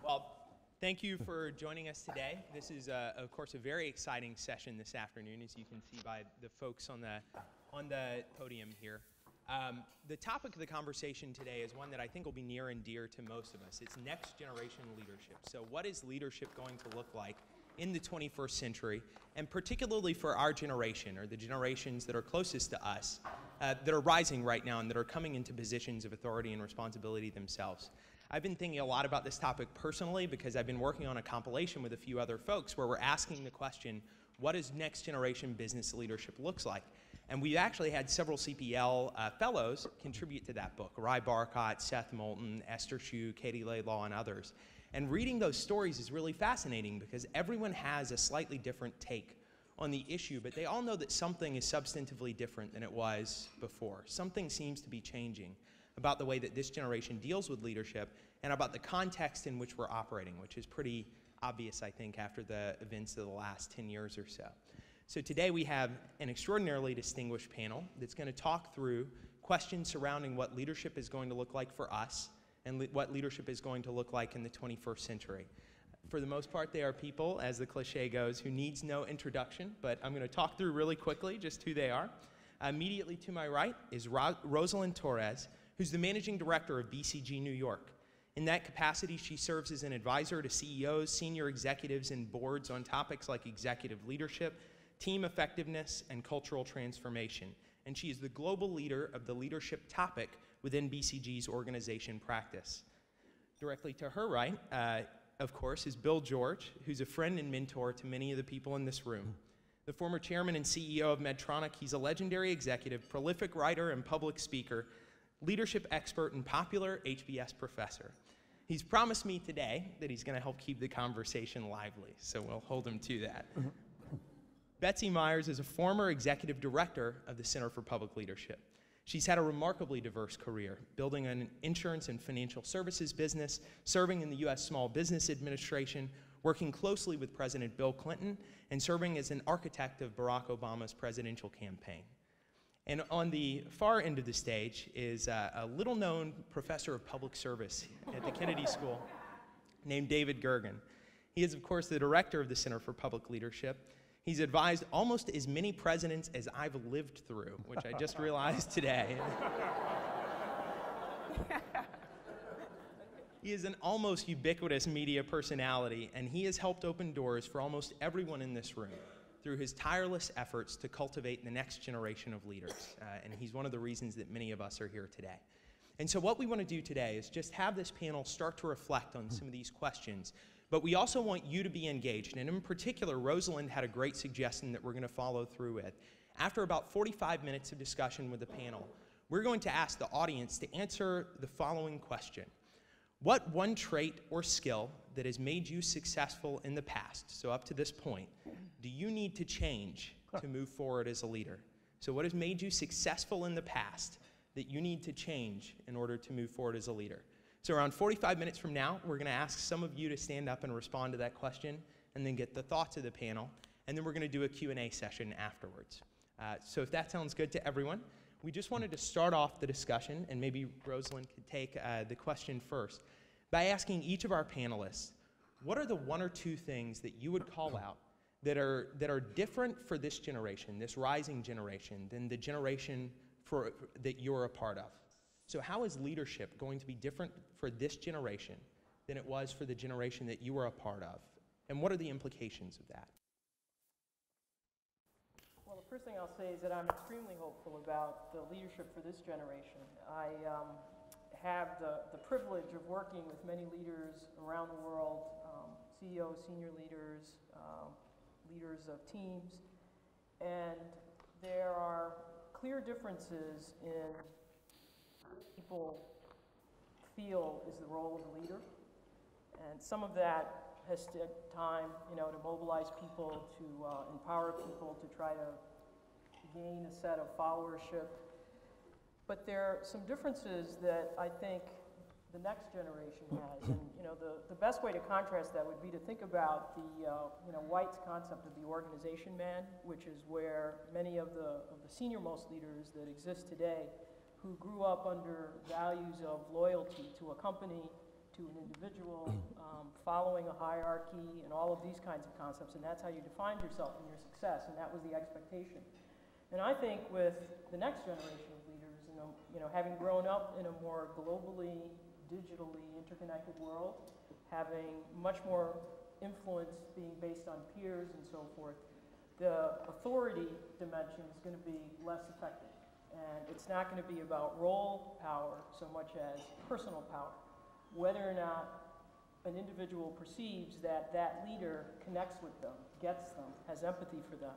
Well, thank you for joining us today. This is, of course, a very exciting session this afternoon, as you can see by the folks on the podium here. The topic of the conversation today is one that I think will be near and dear to most of us. It's next generation leadership. So what is leadership going to look like in the 21st century, and particularly for our generation, or the generations that are closest to us, that are rising right now and that are coming into positions of authority and responsibility themselves. I've been thinking a lot about this topic personally because I've been working on a compilation with a few other folks where we're asking the question, what does next generation business leadership looks like? And we've actually had several CPL fellows contribute to that book, Ry Barcott, Seth Moulton, Esther Hsu, Katie Laidlaw, and others. And reading those stories is really fascinating because everyone has a slightly different take on the issue, but they all know that something is substantively different than it was before. Something seems to be changing about the way that this generation deals with leadership and about the context in which we're operating, which is pretty obvious, I think, after the events of the last 10 years or so. So today we have an extraordinarily distinguished panel that's going to talk through questions surrounding what leadership is going to look like for us and what leadership is going to look like in the 21st century. For the most part, they are people, as the cliche goes, who needs no introduction, but I'm going to talk through really quickly just who they are. Immediately to my right is Rosalind Torres, who's the managing director of BCG New York. In that capacity, she serves as an advisor to CEOs, senior executives, and boards on topics like executive leadership, team effectiveness, and cultural transformation. And she is the global leader of the leadership topic within BCG's organization practice. Directly to her right, of course, is Bill George, who's a friend and mentor to many of the people in this room. The former chairman and CEO of Medtronic, he's a legendary executive, prolific writer and public speaker, leadership expert, and popular HBS professor. He's promised me today that he's going to help keep the conversation lively, so we'll hold him to that. Betsy Myers is a former executive director of the Center for Public Leadership. She's had a remarkably diverse career, building an insurance and financial services business, serving in the U.S. Small Business Administration, working closely with President Bill Clinton, and serving as an architect of Barack Obama's presidential campaign. And on the far end of the stage is a little-known professor of public service at the Kennedy School named David Gergen. He is, of course, the director of the Center for Public Leadership. He's advised almost as many presidents as I've lived through, which I just realized today. He is an almost ubiquitous media personality, and he has helped open doors for almost everyone in this room through his tireless efforts to cultivate the next generation of leaders. And he's one of the reasons that many of us are here today. And so what we want to do today is just have this panel start to reflect on some of these questions, but we also want you to be engaged. And in particular, Rosalind had a great suggestion that we're going to follow through with. After about 45 minutes of discussion with the panel, we're going to ask the audience to answer the following question. What one trait or skill that has made you successful in the past, so up to this point, do you need to change to move forward as a leader? So what has made you successful in the past that you need to change in order to move forward as a leader? So around 45 minutes from now, we're going to ask some of you to stand up and respond to that question and then get the thoughts of the panel, and then we're going to do a Q&A session afterwards. So if that sounds good to everyone, we just wanted to start off the discussion, and maybe Rosalind could take the question first, by asking each of our panelists, what are the one or two things that you would call out that are different for this generation, this rising generation, than the generation that you're a part of? So how is leadership going to be different for this generation than it was for the generation that you were a part of? And what are the implications of that? Well, the first thing I'll say is that I'm extremely hopeful about the leadership for this generation. I have the privilege of working with many leaders around the world, CEOs, senior leaders, leaders of teams, and there are clear differences in what people feel is the role of a leader, and some of that has taken time, to mobilize people, to empower people, to try to gain a set of followership. But there are some differences that I think the next generation has, and the best way to contrast that would be to think about the White's concept of the organization man, which is where many of the senior-most leaders that exist today, who grew up under values of loyalty to a company, to an individual, following a hierarchy, and all of these kinds of concepts, and that's how you defined yourself and your success, and that was the expectation. And I think with the next generation of leaders, having grown up in a more globally, digitally interconnected world, having much more influence being based on peers and so forth, the authority dimension is going to be less effective. And it's not going to be about role power so much as personal power. Whether or not an individual perceives that that leader connects with them, gets them, has empathy for them,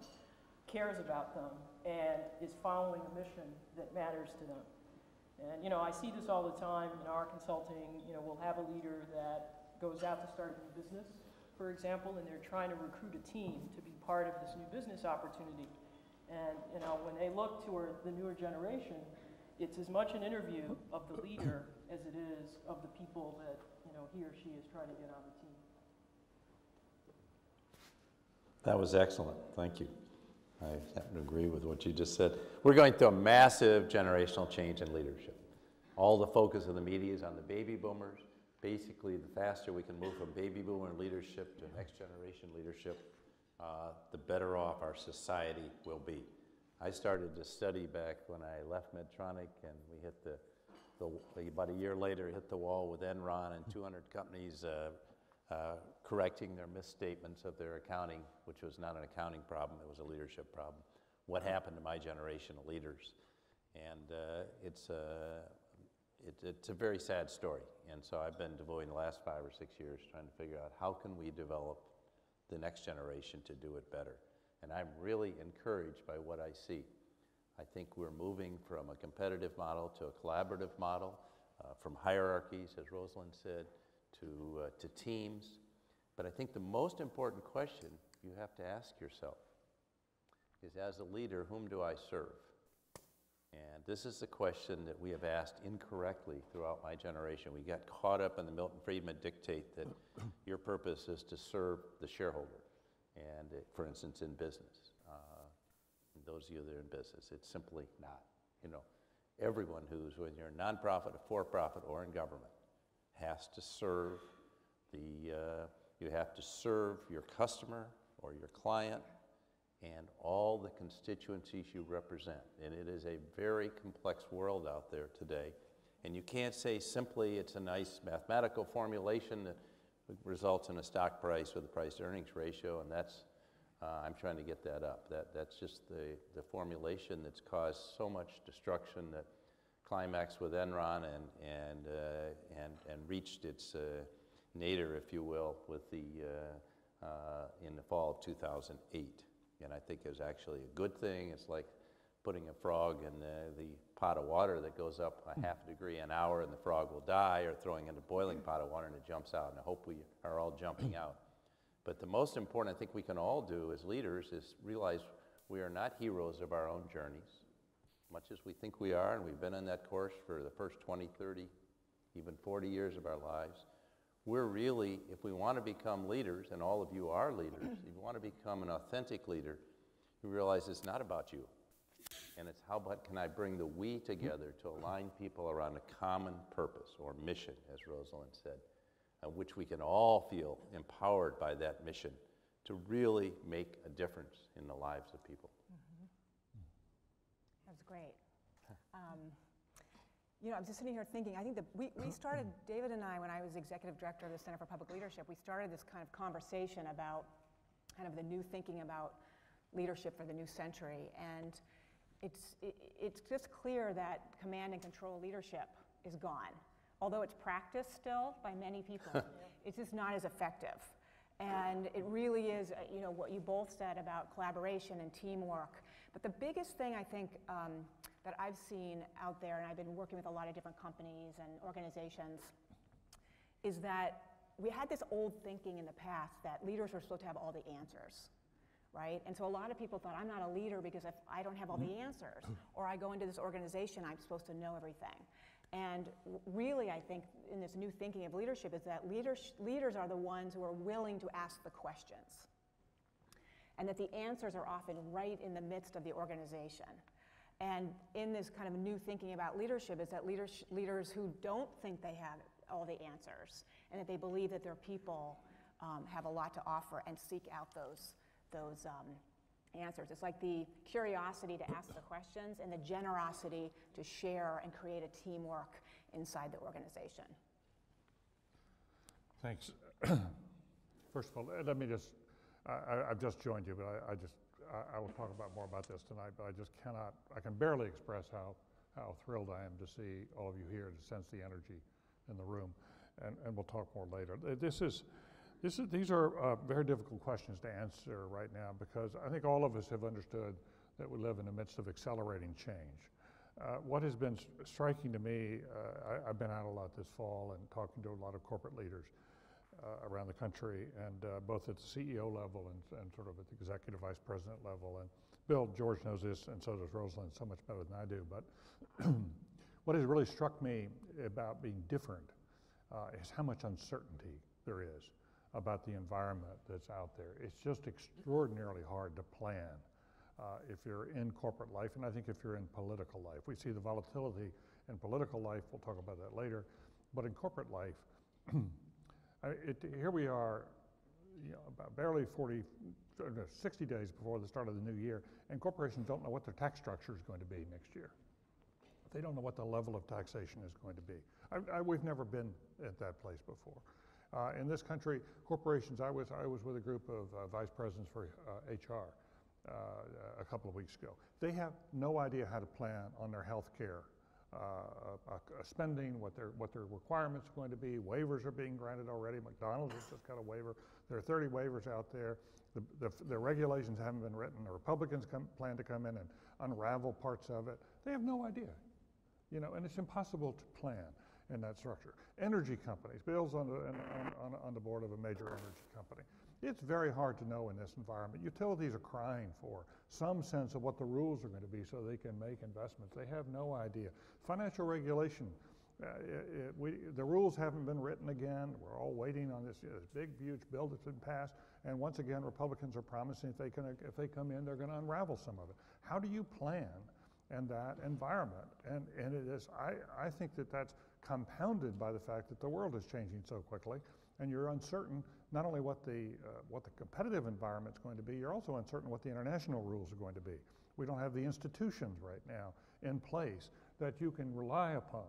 cares about them, and is following a mission that matters to them. And I see this all the time in our consulting. We'll have a leader that goes out to start a new business, for example, and they're trying to recruit a team to be part of this new business opportunity. And when they look toward the newer generation, it's as much an interview of the leader as it is of the people that he or she is trying to get on the team. That was excellent. Thank you. I happen to agree with what you just said. We're going through a massive generational change in leadership. All the focus of the media is on the baby boomers. Basically, the faster we can move from baby boomer leadership to next generation leadership, the better off our society will be. I started to study back when I left Medtronic, and we hit about a year later, hit the wall with Enron and 200 companies correcting their misstatements of their accounting, which was not an accounting problem, it was a leadership problem. What happened to my generation of leaders? And it's a very sad story. And so I've been devoting the last 5 or 6 years trying to figure out how can we develop the next generation to do it better. And I'm really encouraged by what I see. I think we're moving from a competitive model to a collaborative model, from hierarchies, as Rosalind said, to teams. But I think the most important question you have to ask yourself is, as a leader, whom do I serve? And this is the question that we have asked incorrectly throughout my generation. We got caught up in the Milton Friedman dictate that your purpose is to serve the shareholder. And for instance, in business, those of you that are in business, it's simply not. Everyone who's, whether you're a nonprofit, a for-profit, or in government, has to serve you have to serve your customer or your client and all the constituencies you represent. And it is a very complex world out there today. And you can't say simply it's a nice mathematical formulation that results in a stock price with a price-to-earnings ratio, and that's, I'm trying to get that up. That's just the formulation that's caused so much destruction that climaxed with Enron and reached its nadir, if you will, with in the fall of 2008. And I think it was actually a good thing. It's like putting a frog in the pot of water that goes up a half a degree an hour and the frog will die, or throwing in a boiling pot of water and it jumps out. And I hope we are all jumping out. But the most important I think we can all do as leaders is realize we are not heroes of our own journeys, much as we think we are, and we've been on that course for the first 20, 30, even 40 years of our lives. We're really, if we want to become leaders, and all of you are leaders, if you want to become an authentic leader, you realize it's not about you. And it's how about can I bring the we together to align people around a common purpose or mission, as Rosalind said, which we can all feel empowered by that mission to really make a difference in the lives of people. That's great. I'm just sitting here thinking, I think that we started, David and I, when I was executive director of the Center for Public Leadership, we started this kind of conversation about kind of the new thinking about leadership for the new century. And it's just clear that command and control leadership is gone. Although it's practiced still by many people, it's just not as effective. And it really is, what you both said about collaboration and teamwork. But the biggest thing I think that I've seen out there, and I've been working with a lot of different companies and organizations, is that we had this old thinking in the past that leaders were supposed to have all the answers, right? And so a lot of people thought, I'm not a leader because if I don't have all the answers, or I go into this organization, I'm supposed to know everything. And really, I think, in this new thinking of leadership is that leaders are the ones who are willing to ask the questions. And that the answers are often right in the midst of the organization. And in this kind of new thinking about leadership is that leaders who don't think they have all the answers, and that they believe that their people have a lot to offer and seek out those answers. It's like the curiosity to ask the questions and the generosity to share and create a teamwork inside the organization. Thanks. First of all, let me just, I've just joined you, but I will talk about more about this tonight, but I can barely express how thrilled I am to see all of you here, to sense the energy in the room, and we'll talk more later. These are very difficult questions to answer right now, because I think all of us have understood that we live in the midst of accelerating change. What has been striking to me, I've been out a lot this fall and talking to a lot of corporate leaders around the country, and both at the CEO level and sort of at the executive vice president level. And George knows this, and so does Rosalind, so much better than I do. But what has really struck me about being different is how much uncertainty there is about the environment that's out there. It's just extraordinarily hard to plan if you're in corporate life, and I think if you're in political life. We see the volatility in political life, we'll talk about that later, but in corporate life, here we are, about barely 60 days before the start of the new year, and corporations don't know what their tax structure is going to be next year. They don't know what the level of taxation is going to be. We've never been at that place before. In this country, corporations, I was with a group of vice presidents for HR a couple of weeks ago. They have no idea how to plan on their health care spending, what their requirements are going to be. Waivers are being granted already. McDonald's has just got a waiver. There are 30 waivers out there. The regulations haven't been written. The Republicans plan to come in and unravel parts of it. They have no idea, and it's impossible to plan in that structure. Energy companies, Bill's on the board of a major energy company. It's very hard to know in this environment. Utilities are crying for some sense of what the rules are going to be so they can make investments. They have no idea. Financial regulation, the rules haven't been written again. We're all waiting on this big, huge bill that's been passed. And once again, Republicans are promising if they come in, they're going to unravel some of it. How do you plan in that environment? And it is, I think that's compounded by the fact that the world is changing so quickly, and you're uncertain not only what the competitive environment is going to be, you're also uncertain what the international rules are going to be. We don't have the institutions right now in place that you can rely upon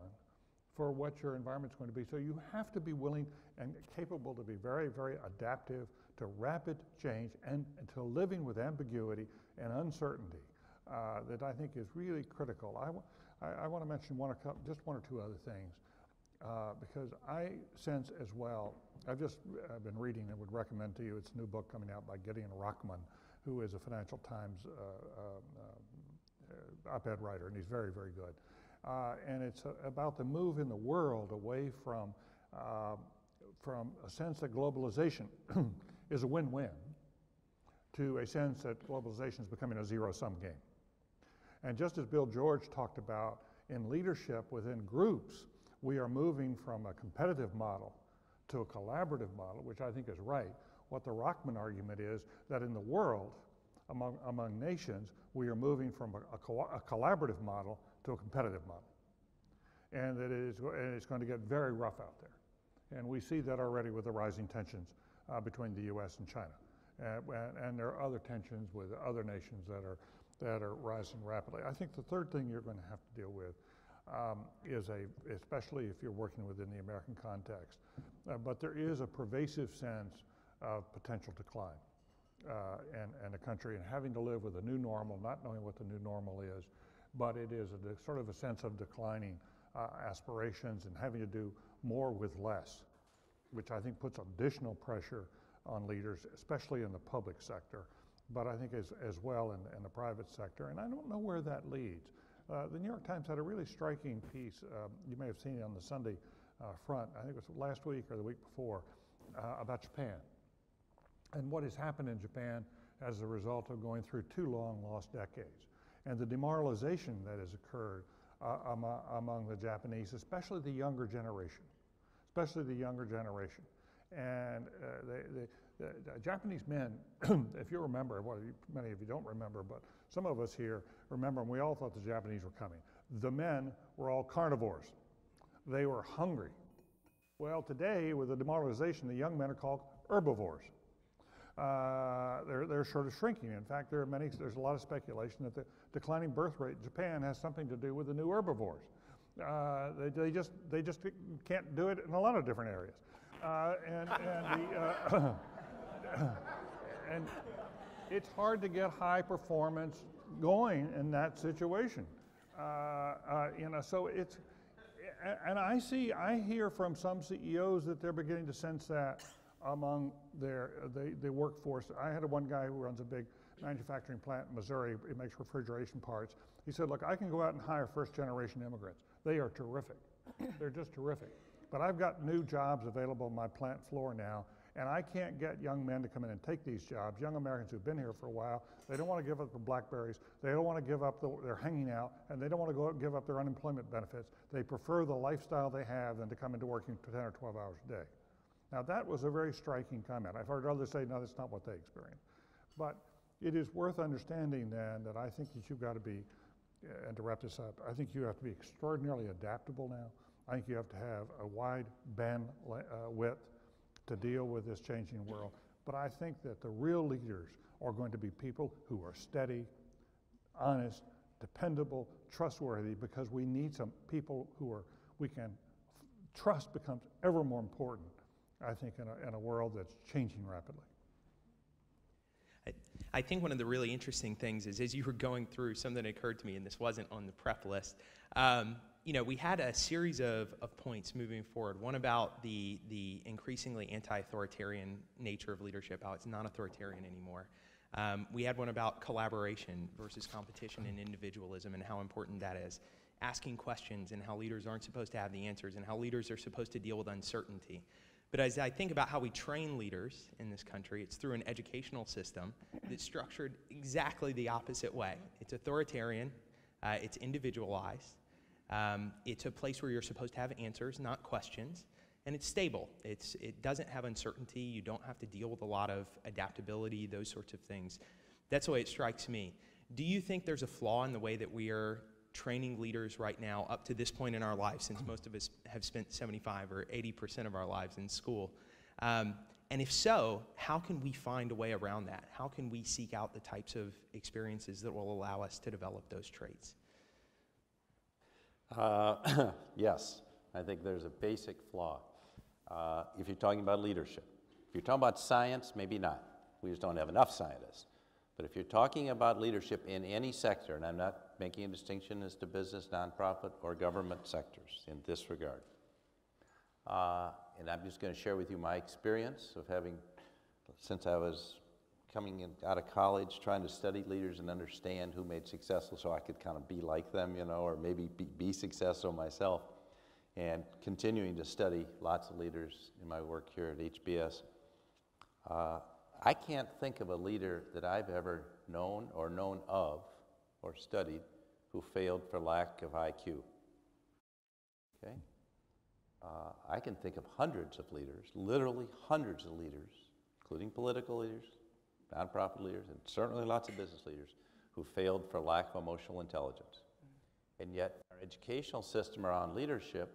for what your environment is going to be. So you have to be willing and capable to be very, very adaptive to rapid change and to living with ambiguity and uncertainty that I think is really critical. I want to mention just one or two other things. Because I sense as well, I've been reading and would recommend to you, it's a new book coming out by Gideon Rachman, who is a Financial Times op-ed writer, and he's very, very good. And it's about the move in the world away from a sense that globalization is a win-win to a sense that globalization is becoming a zero-sum game. And just as Bill George talked about in leadership within groups, we are moving from a competitive model to a collaborative model, which I think is right. What the Rachman argument is that in the world, among nations, we are moving from a collaborative model to a competitive model. And that it's going to get very rough out there. And we see that already with the rising tensions between the US and China. And there are other tensions with other nations that are rising rapidly. I think the third thing you're going to have to deal with especially if you're working within the American context, but there is a pervasive sense of potential decline in the country, and having to live with a new normal, not knowing what the new normal is, but it is sort of a sense of declining aspirations and having to do more with less, which I think puts additional pressure on leaders, especially in the public sector, but I think as well in the private sector, and I don't know where that leads. The New York Times had a really striking piece, you may have seen it on the Sunday front, I think it was last week or the week before, about Japan. And what has happened in Japan as a result of going through 2 long lost decades. And the demoralization that has occurred among the Japanese, especially the younger generation. And the Japanese men, if you remember, well, many of you don't remember, but some of us here remember, and we all thought the Japanese were coming. The men were all carnivores. They were hungry. Well, today, with the demoralization, the young men are called herbivores. They're sort of shrinking. In fact, there's a lot of speculation that the declining birth rate in Japan has something to do with the new herbivores. They just can't do it in a lot of different areas. And it's hard to get high performance going in that situation. So it's, and I hear from some CEOs that they're beginning to sense that among the workforce. I had one guy who runs a big manufacturing plant in Missouri. He makes refrigeration parts. He said, look, I can go out and hire first-generation immigrants. They are terrific. They're just terrific. But I've got new jobs available on my plant floor now, and I can't get young men to come in and take these jobs. Young Americans who've been here for a while, they don't want to give up their BlackBerries, they don't want to give up their hanging out, and they don't want to give up their unemployment benefits. They prefer the lifestyle they have than to come into working 10 or 12 hours a day. Now that was a very striking comment. I've heard others say, no, that's not what they experience. But it is worth understanding then that I think that you've got to be, and to wrap this up, I think you have to be extraordinarily adaptable now. I think you have to have a wide bandwidth to deal with this changing world. But I think that the real leaders are going to be people who are steady, honest, dependable, trustworthy, because we need some people we can trust becomes ever more important, I think, in a world that's changing rapidly. I think one of the really interesting things is, as you were going through, something occurred to me, and this wasn't on the prep list. We had a series of points moving forward. One about the increasingly anti-authoritarian nature of leadership, how it's not authoritarian anymore. We had one about collaboration versus competition and individualism and how important that is. Asking questions and how leaders aren't supposed to have the answers and how leaders are supposed to deal with uncertainty. But as I think about how we train leaders in this country, it's through an educational system that's structured exactly the opposite way. It's authoritarian, it's individualized, it's a place where you're supposed to have answers, not questions, and it's stable. It doesn't have uncertainty, you don't have to deal with a lot of adaptability, those sorts of things. That's the way it strikes me. Do you think there's a flaw in the way that we are training leaders right now up to this point in our lives, since most of us have spent 75 or 80% of our lives in school? And if so, how can we find a way around that? How can we seek out the types of experiences that will allow us to develop those traits? Yes, I think there's a basic flaw. If you're talking about leadership. If you're talking about science, maybe not. We just don't have enough scientists. But if you're talking about leadership in any sector, and I'm not making a distinction as to business, nonprofit, or government sectors in this regard, and I'm just going to share with you my experience of having, since I was coming out of college, trying to study leaders and understand who made successful so I could kind of be like them, or maybe be successful myself, and continuing to study lots of leaders in my work here at HBS. I can't think of a leader that I've ever known or known of or studied who failed for lack of IQ. Okay? I can think of hundreds of leaders, literally hundreds of leaders, including political leaders, nonprofit leaders, and certainly lots of business leaders who failed for lack of emotional intelligence. And yet our educational system around leadership,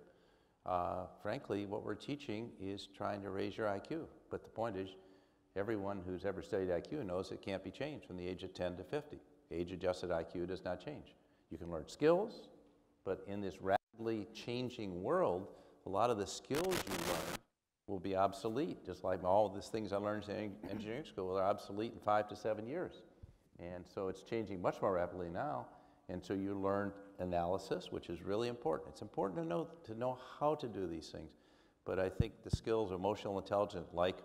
frankly, what we're teaching is trying to raise your IQ. But the point is, everyone who's ever studied IQ knows it can't be changed from the age of 10 to 50. Age-adjusted IQ does not change. You can learn skills, but in this rapidly changing world, a lot of the skills you learn will be obsolete, just like all of these things I learned in engineering school are obsolete in 5 to 7 years. And so it's changing much more rapidly now, and so you learn analysis, which is really important. It's important to know how to do these things, but I think the skills of emotional intelligence, like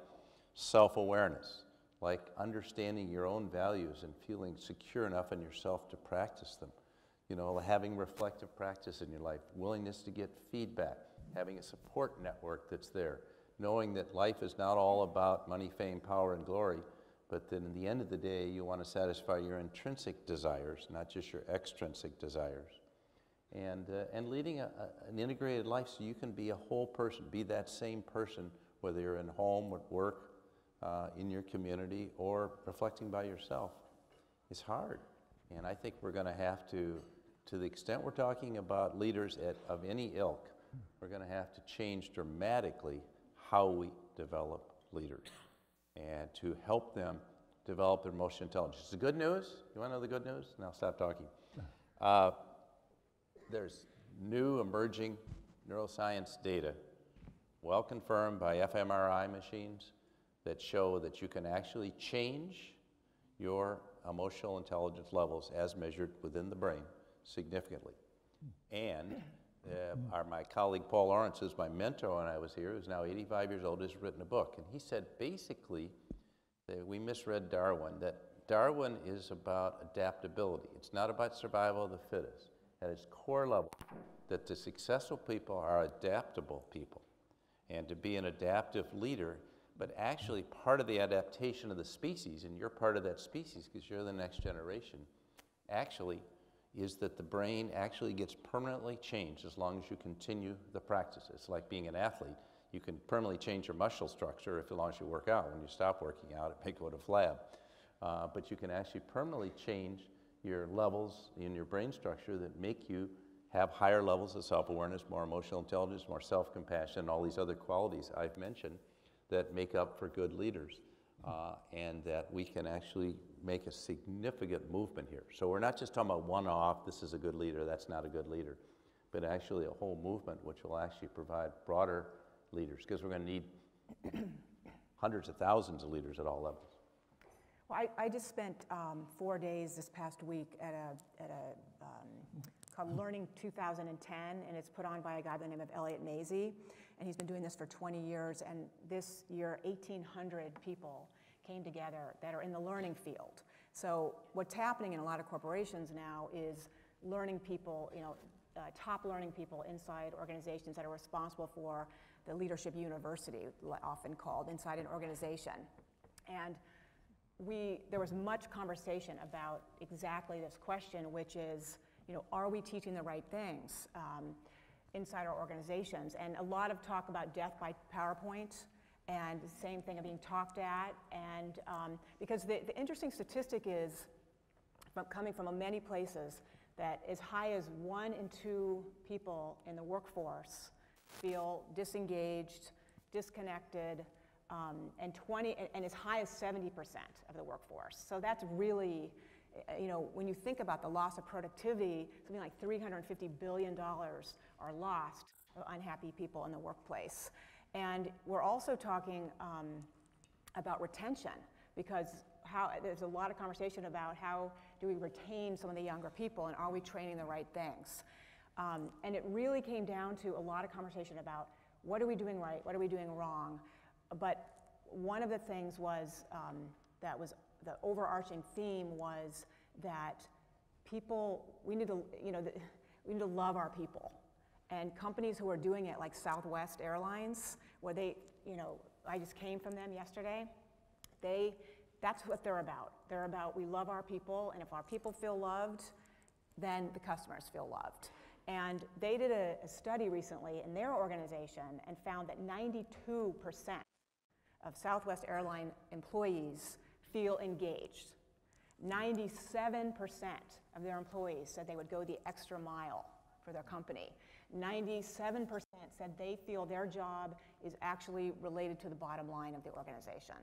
self-awareness, like understanding your own values and feeling secure enough in yourself to practice them. Having reflective practice in your life, willingness to get feedback, having a support network that's there, knowing that life is not all about money, fame, power, and glory, but that in the end of the day, you want to satisfy your intrinsic desires, not just your extrinsic desires. And leading an integrated life so you can be a whole person, be that same person, whether you're in home, at work, in your community, or reflecting by yourself, is hard. And I think we're going to have to the extent we're talking about leaders of any ilk, we're going to have to change dramatically how we develop leaders and to help them develop their emotional intelligence. The good news, you want to know the good news? Now stop talking. There's new emerging neuroscience data, well confirmed by fMRI machines, that show that you can actually change your emotional intelligence levels as measured within the brain significantly. And my colleague Paul Lawrence, who's my mentor when I was here, who's now 85 years old, has written a book. And he said basically that we misread Darwin, that Darwin is about adaptability. It's not about survival of the fittest. At its core level, that the successful people are adaptable people. And to be an adaptive leader, but actually part of the adaptation of the species, and you're part of that species because you're the next generation, actually is that the brain actually gets permanently changed as long as you continue the practice. It's like being an athlete. You can permanently change your muscle structure as long as you work out. When you stop working out, it may go to flab. But you can actually permanently change your levels in your brain structure that make you have higher levels of self-awareness, more emotional intelligence, more self-compassion, all these other qualities I've mentioned that make up for good leaders. And that we can actually make a significant movement here. So we're not just talking about one-off, this is a good leader, that's not a good leader, but actually a whole movement which will actually provide broader leaders, because we're going to need hundreds of thousands of leaders at all levels. Well, I just spent 4 days this past week at a called Learning 2010, and it's put on by a guy by the name of Elliot Mazie, and he's been doing this for 20 years, and this year 1,800 people came together that are in the learning field. So what's happening in a lot of corporations now is learning people, top learning people inside organizations that are responsible for the leadership university, often called, inside an organization. And there was much conversation about exactly this question, which is, are we teaching the right things inside our organizations? And a lot of talk about death by PowerPoint, and the same thing of being talked at. And because the interesting statistic is, coming from many places, that as high as 1 in 2 people in the workforce feel disengaged, disconnected, and as high as 70% of the workforce. So that's really, when you think about the loss of productivity, something like $350 billion are lost of unhappy people in the workplace. And we're also talking about retention, because there's a lot of conversation about how do we retain some of the younger people, and are we training the right things? And it really came down to a lot of conversation about what are we doing right, what are we doing wrong. But one of the things was, that was the overarching theme, was that we need to love our people. And companies who are doing it, like Southwest Airlines, where I just came from them yesterday, that's what they're about. They're about, we love our people, and if our people feel loved, then the customers feel loved. And they did a study recently in their organization and found that 92% of Southwest Airline employees feel engaged. 97% of their employees said they would go the extra mile for their company. 97% said they feel their job is actually related to the bottom line of the organization.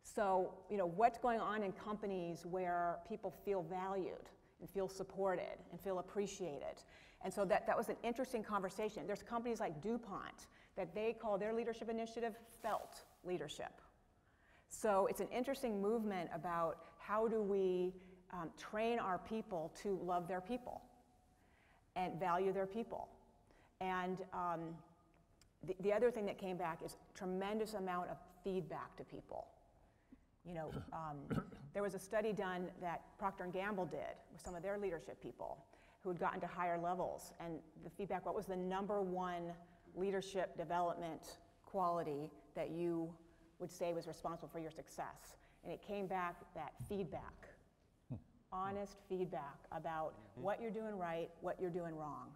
So, what's going on in companies where people feel valued and feel supported and feel appreciated? And so that was an interesting conversation. There's companies like DuPont that they call their leadership initiative felt leadership. So it's an interesting movement about how do we train our people to love their people and value their people. And the other thing that came back is tremendous amount of feedback to people. There was a study done that Procter & Gamble did with some of their leadership people who had gotten to higher levels, and the feedback, what was the #1 leadership development quality that you would say was responsible for your success? And it came back that feedback, honest feedback about what you're doing right, what you're doing wrong.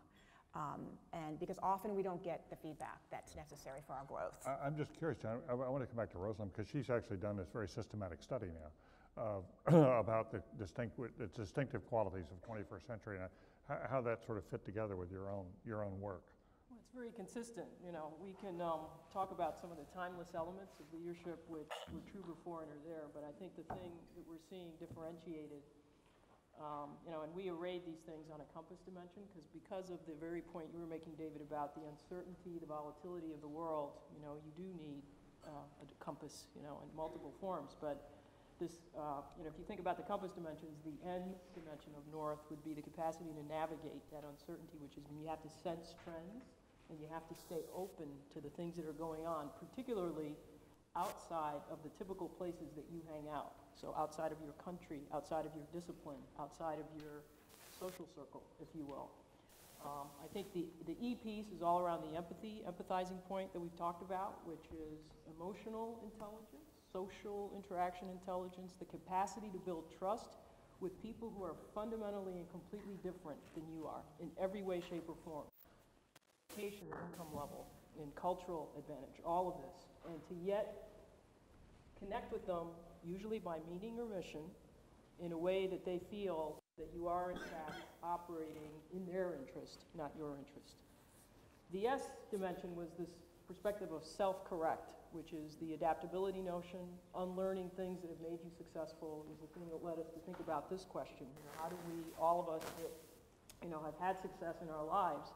And because often we don't get the feedback that's necessary for our growth. I'm just curious, John, I want to come back to Rosalind, because she's actually done this very systematic study about the distinctive qualities of 21st century, and how that sort of fit together with your own work. Well, it's very consistent. You know, we can talk about some of the timeless elements of leadership which were true before and are there, but I think the thing that we're seeing differentiated, you know, and we arrayed these things on a compass dimension because of the very point you were making, David, about the uncertainty, the volatility of the world. You know, you do need a compass, you know, in multiple forms, but this, you know, if you think about the compass dimensions, the N dimension of north would be the capacity to navigate that uncertainty, which is when you have to sense trends and you have to stay open to the things that are going on, particularly outside of the typical places that you hang out. So outside of your country, outside of your discipline, outside of your social circle, if you will. I think the E piece is all around the empathizing point that we've talked about, which is emotional intelligence, social interaction intelligence, the capacity to build trust with people who are fundamentally and completely different than you are in every way, shape, or form. Education, income level, in cultural advantage, all of this. And to yet connect with them, usually by meaning or mission, in a way that they feel that you are, in fact, operating in their interest, not your interest. The S dimension was this perspective of self-correct, which is the adaptability notion, unlearning things that have made you successful, is the thing that led us to think about this question. You know, how do we, all of us that, you know, have had success in our lives,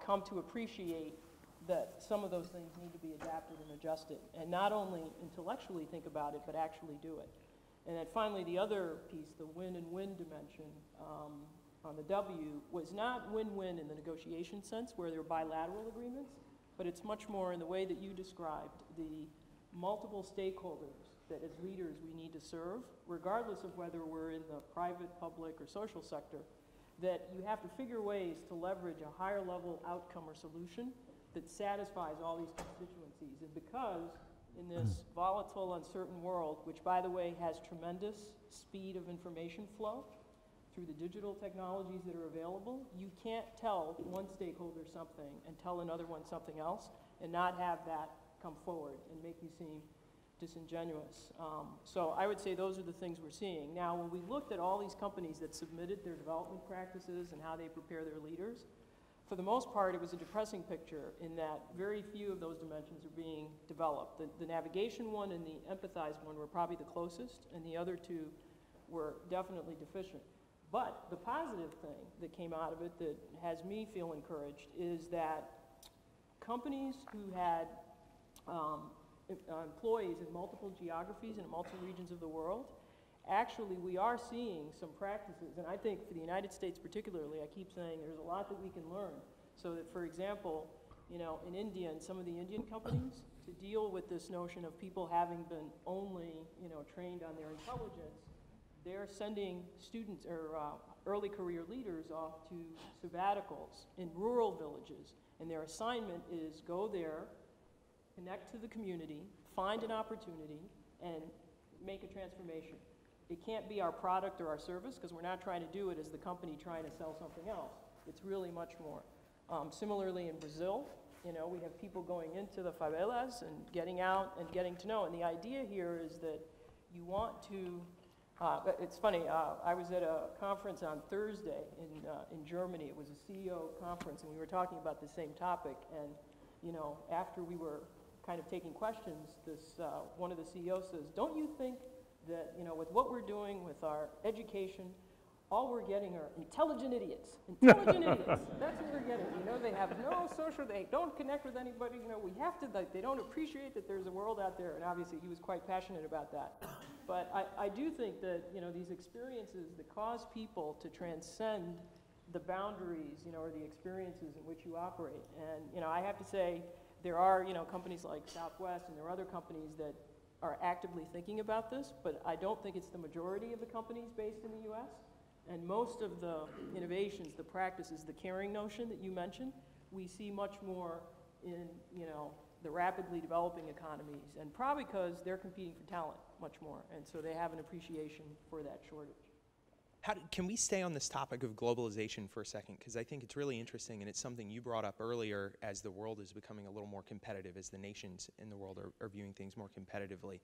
come to appreciate that some of those things need to be adapted and adjusted, and not only intellectually think about it, but actually do it. And then finally, the other piece, the win and win dimension on the W, was not win-win in the negotiation sense, where there are bilateral agreements, but it's much more in the way that you described, the multiple stakeholders that as leaders we need to serve, regardless of whether we're in the private, public, or social sector, that you have to figure ways to leverage a higher level outcome or solution that satisfies all these constituencies. And because in this volatile, uncertain world, which by the way has tremendous speed of information flow through the digital technologies that are available, you can't tell one stakeholder something and tell another one something else and not have that come forward and make you seem disingenuous. So I would say those are the things we're seeing. Now, when we looked at all these companies that submitted their development practices and how they prepare their leaders, for the most part, it was a depressing picture in that very few of those dimensions are being developed. The navigation one and the empathize one were probably the closest, and the other two were definitely deficient. But the positive thing that came out of it that has me feel encouraged is that companies who had employees in multiple geographies and multiple regions of the world, actually we are seeing some practices, and I think for the United States particularly, I keep saying there's a lot that we can learn. So that, for example, you know, in India and some of the Indian companies, to deal with this notion of people having been only, you know, trained on their intelligence, they're sending students or early career leaders off to sabbaticals in rural villages, and their assignment is go there, connect to the community, find an opportunity, and make a transformation. It can't be our product or our service, because we're not trying to do it as the company trying to sell something else. It's really much more. Similarly in Brazil, you know, we have people going into the favelas and getting out and getting to know. And the idea here is that you want to, it's funny, I was at a conference on Thursday in Germany. It was a CEO conference, and we were talking about the same topic. And, you know, after we were kind of taking questions, this one of the CEOs says, don't you think that, you know, with what we're doing with our education, all we're getting are intelligent idiots. Intelligent idiots. That's what we're getting. You know, they have no social, they don't connect with anybody. You know, we have to, like, they don't appreciate that there's a world out there. And obviously he was quite passionate about that. But I do think that, you know, these experiences that cause people to transcend the boundaries, you know, or the experiences in which you operate. And, you know, I have to say, there are, you know, companies like Southwest, and there are other companies that are actively thinking about this, but I don't think it's the majority of the companies based in the US. And most of the innovations, the practices, the caring notion that you mentioned, we see much more in, you know, the rapidly developing economies, and probably because they're competing for talent much more, and so they have an appreciation for that shortage. Can we stay on this topic of globalization for a second? Because I think it's really interesting, and it's something you brought up earlier as the world is becoming a little more competitive, as the nations in the world are viewing things more competitively.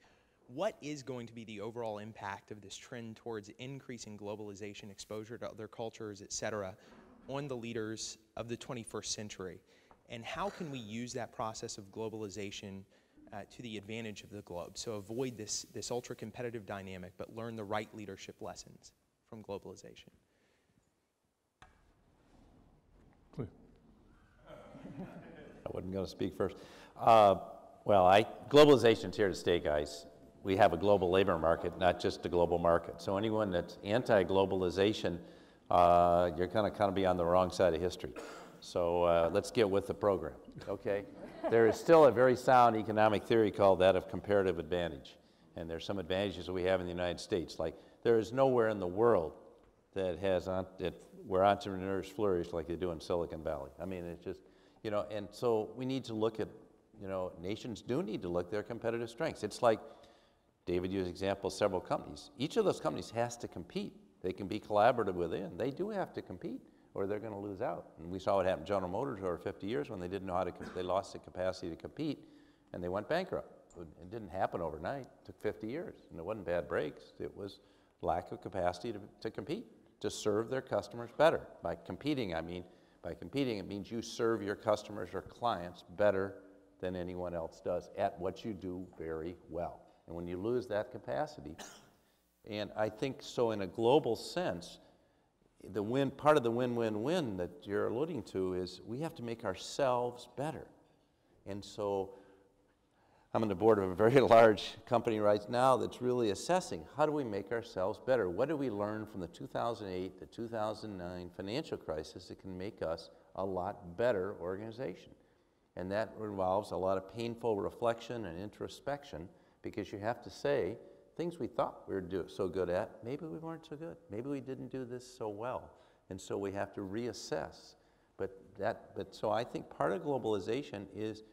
what is going to be the overall impact of this trend towards increasing globalization, exposure to other cultures, et cetera, on the leaders of the 21st century? And how can we use that process of globalization to the advantage of the globe? So avoid this ultra-competitive dynamic, but learn the right leadership lessons from globalization. Please. I wasn't going to speak first. Globalization's here to stay, guys. We have a global labor market, not just a global market. So anyone that's anti-globalization, you're going to kind of be on the wrong side of history. So let's get with the program, okay? There is still a very sound economic theory called that of comparative advantage. And there's some advantages that we have in the United States. Like, there is nowhere in the world that has where entrepreneurs flourish like they do in Silicon Valley. I mean, it's just, you know, and so we need to look at, you know, nations do need to look at their competitive strengths. It's like David used example of several companies. Each of those companies has to compete. They can be collaborative within. They do have to compete, or they're going to lose out. And we saw what happened to General Motors over 50 years when they didn't know how to, they lost the capacity to compete, and they went bankrupt. It didn't happen overnight. It took 50 years, and it wasn't bad breaks. It was lack of capacity to compete, to serve their customers better. By competing, it means you serve your customers or clients better than anyone else does at what you do very well. And when you lose that capacity, and I think so in a global sense, part of the win-win-win that you're alluding to is we have to make ourselves better. And so I'm on the board of a very large company right now that's really assessing how do we make ourselves better? What did we learn from the 2008 to 2009 financial crisis that can make us a lot better organization? And that involves a lot of painful reflection and introspection, because you have to say things we thought we were so good at, maybe we weren't so good. Maybe we didn't do this so well. And so we have to reassess. So I think part of globalization is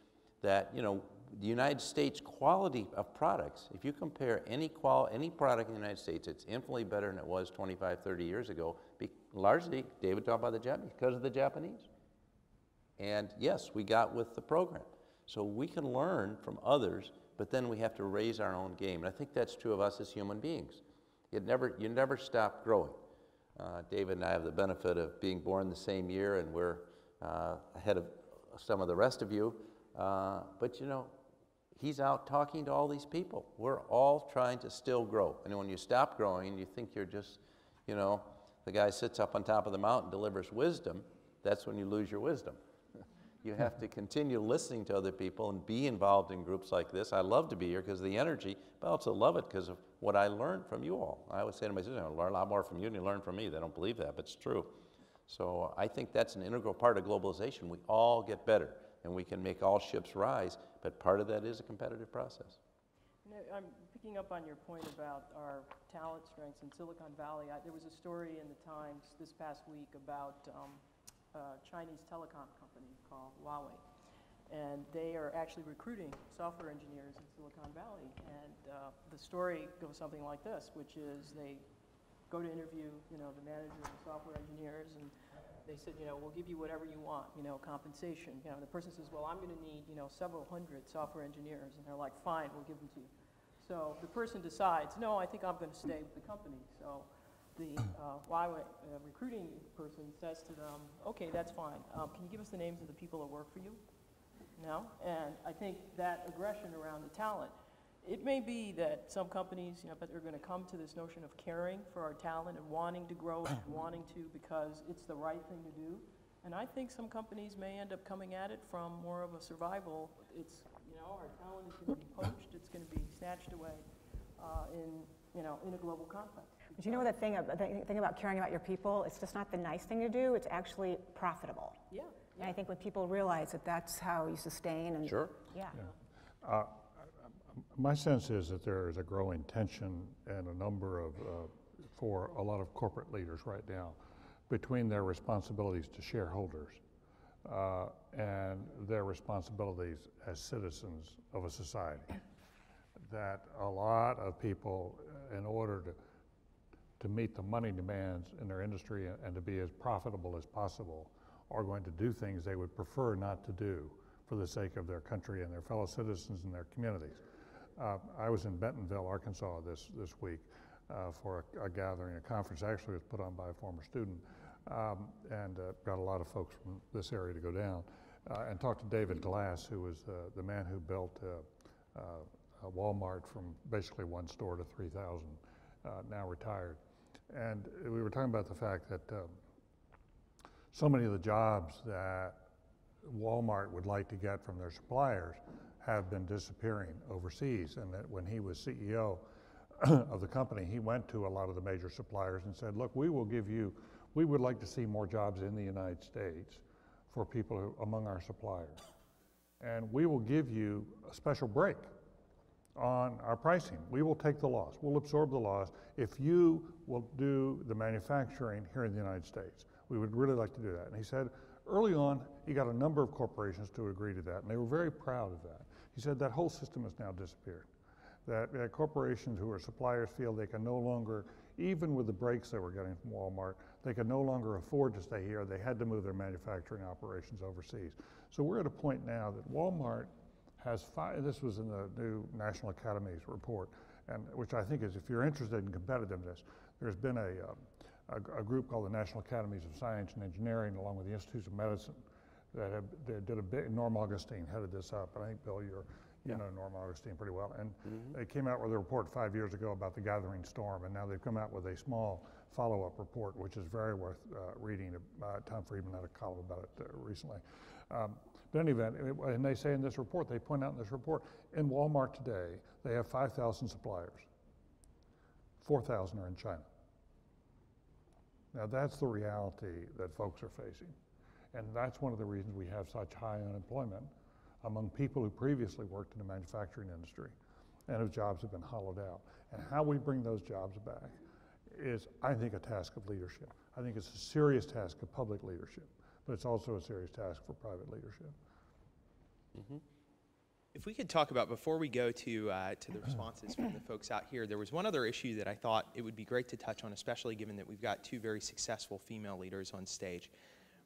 that, you know, the United States quality of products, if you compare any product in the United States, it's infinitely better than it was 25, 30 years ago, largely, David talked about the Japanese, because of the Japanese. And yes, we got with the program. So we can learn from others, but then we have to raise our own game. And I think that's true of us as human beings. You never stop growing. David and I have the benefit of being born the same year, and we're ahead of some of the rest of you. But you know, he's out talking to all these people. We're all trying to still grow. And when you stop growing and you think you're just, you know, the guy sits up on top of the mountain, delivers wisdom, that's when you lose your wisdom. You have to continue listening to other people and be involved in groups like this. I love to be here because of the energy, but I also love it because of what I learned from you all. I always say to my students, I learn a lot more from you than you learn from me. They don't believe that, but it's true. So I think that's an integral part of globalization. We all get better, and we can make all ships rise, but part of that is a competitive process. You know, I'm picking up on your point about our talent strengths in Silicon Valley. There was a story in the Times this past week about a Chinese telecom company called Huawei. And they are actually recruiting software engineers in Silicon Valley. And the story goes something like this, which is they go to interview, you know, the manager of the software engineers, and they said, you know, we'll give you whatever you want, you know, compensation. You know, the person says, well, I'm going to need, you know, several hundred software engineers. And they're like, fine, we'll give them to you. So the person decides, no, I think I'm going to stay with the company. So the Huawei recruiting person says to them, okay, that's fine. Can you give us the names of the people that work for you? No? And I think that aggression around the talent, it may be that some companies, you know, but they're going to come to this notion of caring for our talent and wanting to grow and wanting to because it's the right thing to do. And I think some companies may end up coming at it from more of a survival. It's, you know, our talent is going to be poached. It's going to be snatched away in a global context. But you know the thing about caring about your people, it's just not the nice thing to do, it's actually profitable. Yeah. And I think when people realize that that's how you sustain and... Sure. Yeah. My sense is that there is a growing tension and a number of, for a lot of corporate leaders right now, between their responsibilities to shareholders and their responsibilities as citizens of a society. That a lot of people, in order to meet the money demands in their industry and to be as profitable as possible, are going to do things they would prefer not to do for the sake of their country and their fellow citizens and their communities. I was in Bentonville, Arkansas this week for a gathering, a conference actually was put on by a former student, and got a lot of folks from this area to go down and talk to David Glass, who was the man who built Walmart from basically one store to 3,000, now retired. And we were talking about the fact that so many of the jobs that Walmart would like to get from their suppliers have been disappearing overseas, and that when he was CEO of the company, he went to a lot of the major suppliers and said, look, we would like to see more jobs in the United States for people among our suppliers. And we will give you a special break on our pricing. We will take the loss. We'll absorb the loss if you will do the manufacturing here in the United States. We would really like to do that. And he said, early on, he got a number of corporations to agree to that, and they were very proud of that. He said that whole system has now disappeared. That corporations who are suppliers feel they can no longer, even with the breaks they were getting from Walmart, they could no longer afford to stay here. They had to move their manufacturing operations overseas. So we're at a point now that Walmart has this was in the new National Academies report, and which I think is, if you're interested in competitiveness, there's been a group called the National Academies of Science and Engineering, along with the Institutes of Medicine, that did a big, Norm Augustine headed this up, and I think, Bill, you know Norm Augustine pretty well, and they came out with a report 5 years ago about the gathering storm, and now they've come out with a small follow-up report, which is very worth reading. Tom Friedman had a column about it recently. But in any event, and they say in this report, they point out in this report, in Walmart today, they have 5,000 suppliers. 4,000 are in China. Now that's the reality that folks are facing. And that's one of the reasons we have such high unemployment among people who previously worked in the manufacturing industry and whose jobs have been hollowed out. And how we bring those jobs back is, I think, a task of leadership. I think it's a serious task of public leadership, but it's also a serious task for private leadership. If we could talk about, before we go to the responses from the folks out here, there was one other issue that I thought it would be great to touch on, especially given that we've got two very successful female leaders on stage.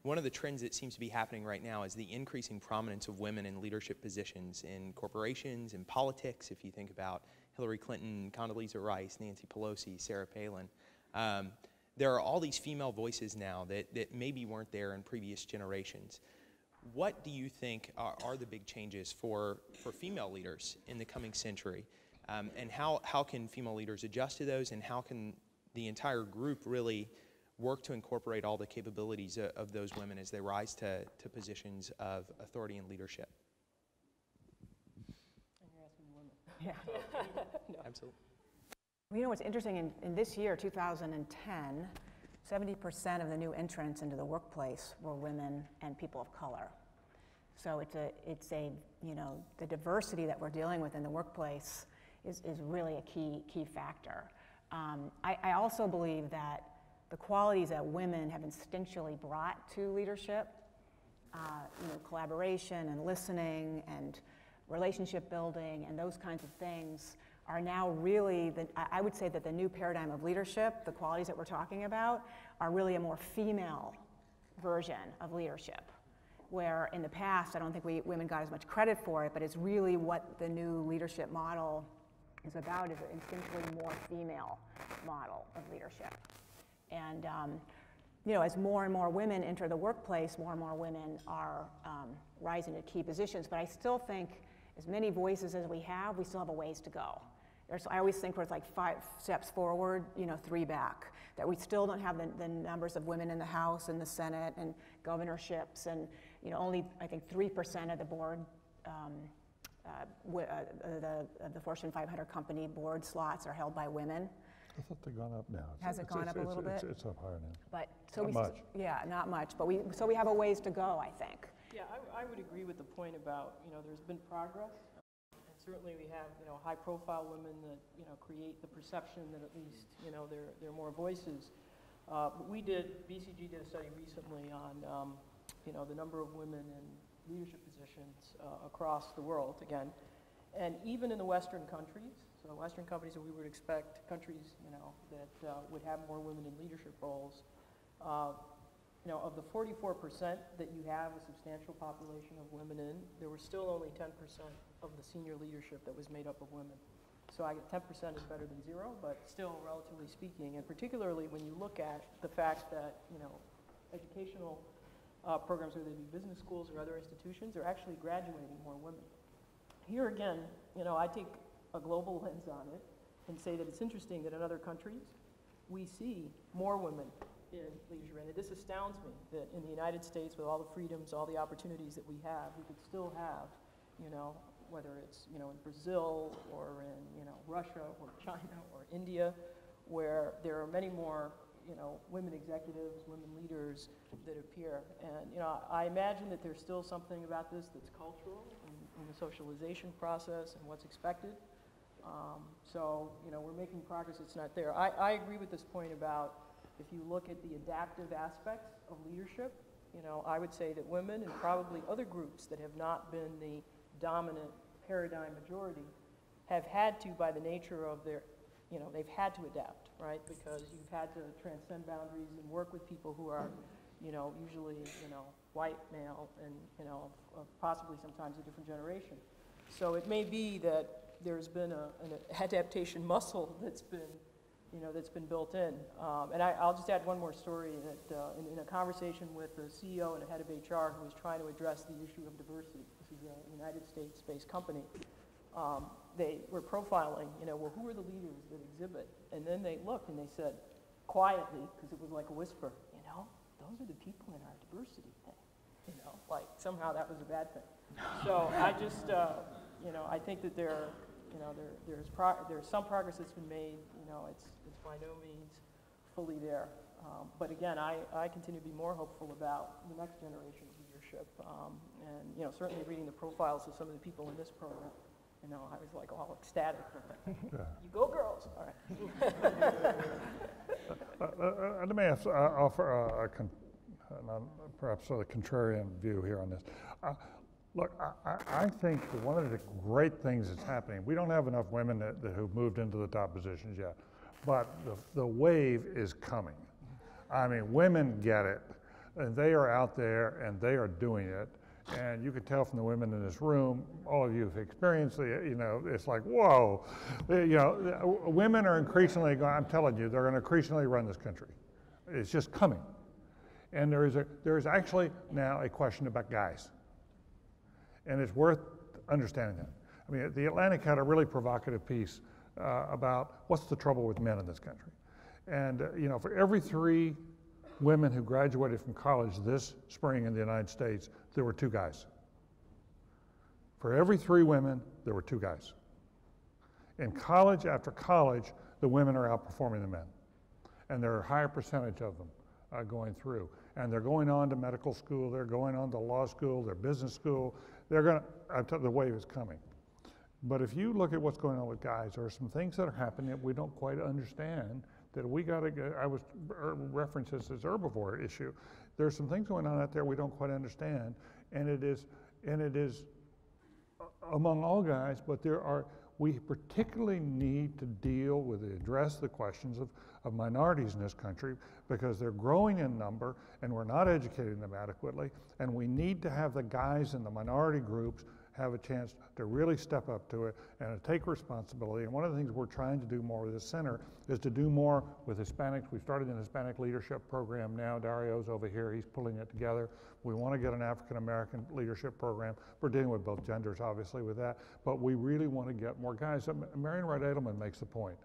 One of the trends that seems to be happening right now is the increasing prominence of women in leadership positions in corporations, in politics. If you think about Hillary Clinton, Condoleezza Rice, Nancy Pelosi, Sarah Palin, there are all these female voices now that maybe weren't there in previous generations. What do you think are the big changes for female leaders in the coming century? And how can female leaders adjust to those, and how can the entire group really work to incorporate all the capabilities of those women as they rise to positions of authority and leadership? And you're asking women. Yeah. No. Absolutely. You know what's interesting, in this year, 2010, 70% of the new entrants into the workplace were women and people of color. So it's a you know, the diversity that we're dealing with in the workplace is really a key factor. I also believe that the qualities that women have instinctually brought to leadership, you know, collaboration and listening and relationship building and those kinds of things, are now really, I would say that the new paradigm of leadership, the qualities that we're talking about, are really a more female version of leadership. Where in the past, I don't think women got as much credit for it, but it's really what the new leadership model is about, is an instinctively more female model of leadership. And you know, as more and more women enter the workplace, more and more women are rising to key positions. But I still think, as many voices as we still have a ways to go. I always think we're like 5 steps forward, you know, 3 back. That we still don't have the numbers of women in the House and the Senate and governorships, and you know, only I think 3% of the board, the Fortune 500 company board slots are held by women. I thought they'd gone up now. Has it gone up a little bit? It's up higher now. But so Not much. Yeah, not much. But we have a ways to go, I think. Yeah, I would agree with the point about, you know, there's been progress. And certainly we have, you know, high-profile women that, you know, create the perception that at least, you know, there are more voices. But BCG did a study recently on, you know, the number of women in leadership positions across the world, again. And even in the Western countries, so Western countries that we would expect, countries, you know, that would have more women in leadership roles, you know, of the 44% that you have a substantial population of women in, there was still only 10% of the senior leadership that was made up of women. So I get 10% is better than zero, but still, relatively speaking, and particularly when you look at the fact that, you know, educational programs, whether they be business schools or other institutions, are actually graduating more women. Here again, you know, I take a global lens on it and say that it's interesting that in other countries, we see more women in leadership. And this astounds me that in the United States, with all the freedoms, all the opportunities that we could still have, you know, whether it's, you know, in Brazil or in, you know, Russia or China or India, where there are many more, you know, women executives, women leaders that appear. And, you know, I imagine that there's still something about this that's cultural in the socialization process and what's expected. So, you know, we're making progress, it's not there. I agree with this point about if you look at the adaptive aspects of leadership, you know, I would say that women and probably other groups that have not been the dominant paradigm majority have had to, by the nature of their, you know, they've had to adapt, right? Because you've had to transcend boundaries and work with people who are, you know, usually, you know, white male and, you know, possibly sometimes a different generation. So it may be that there's been an adaptation muscle that's been, you know, that's been built in. And I'll just add one more story that in a conversation with the CEO and a head of HR who was trying to address the issue of diversity. This is a United States-based company. They were profiling, you know, well, who are the leaders that exhibit? And then they looked and they said, quietly, because it was like a whisper, you know, those are the people in our diversity thing. You know, like somehow that was a bad thing. So I just, you know, I think that there's some progress that's been made. You know, it's by no means fully there. But again, I continue to be more hopeful about the next generation of leadership. And, you know, certainly reading the profiles of some of the people in this program, you know, I was like all ecstatic. You go girls. All right. Let me offer perhaps a contrarian view here on this. Look, I think that one of the great things that's happening, we don't have enough women who've moved into the top positions yet, but the wave is coming. I mean, women get it, and they are out there, and they are doing it, and you can tell from the women in this room, all of you have experienced it, you know, it's like, whoa. You know, women are increasingly going, I'm telling you, they're going to increasingly run this country. It's just coming. And there is actually now a question about guys. And it's worth understanding that. I mean, the Atlantic had a really provocative piece about what's the trouble with men in this country. And, you know, for every 3 women who graduated from college this spring in the United States, there were 2 guys. For every 3 women, there were 2 guys. In college after college, the women are outperforming the men. And there are a higher percentage of them going through. And they're going on to medical school, they're going on to law school, their business school. They're going to, the wave is coming. But if you look at what's going on with guys, there are some things that are happening that we don't quite understand that we got to get. I was referenced this as herbivore issue. There's some things going on out there we don't quite understand, and it is among all guys, but we particularly need to address the questions of minorities in this country because they're growing in number and we're not educating them adequately, and we need to have the guys in the minority groups have a chance to really step up to it and to take responsibility. And one of the things we're trying to do more with this center is to do more with Hispanics. We've started an Hispanic leadership program now. Dario's over here, he's pulling it together. We want to get an African American leadership program. We're dealing with both genders, obviously, with that, but we really want to get more guys. Marian Wright Edelman makes the point.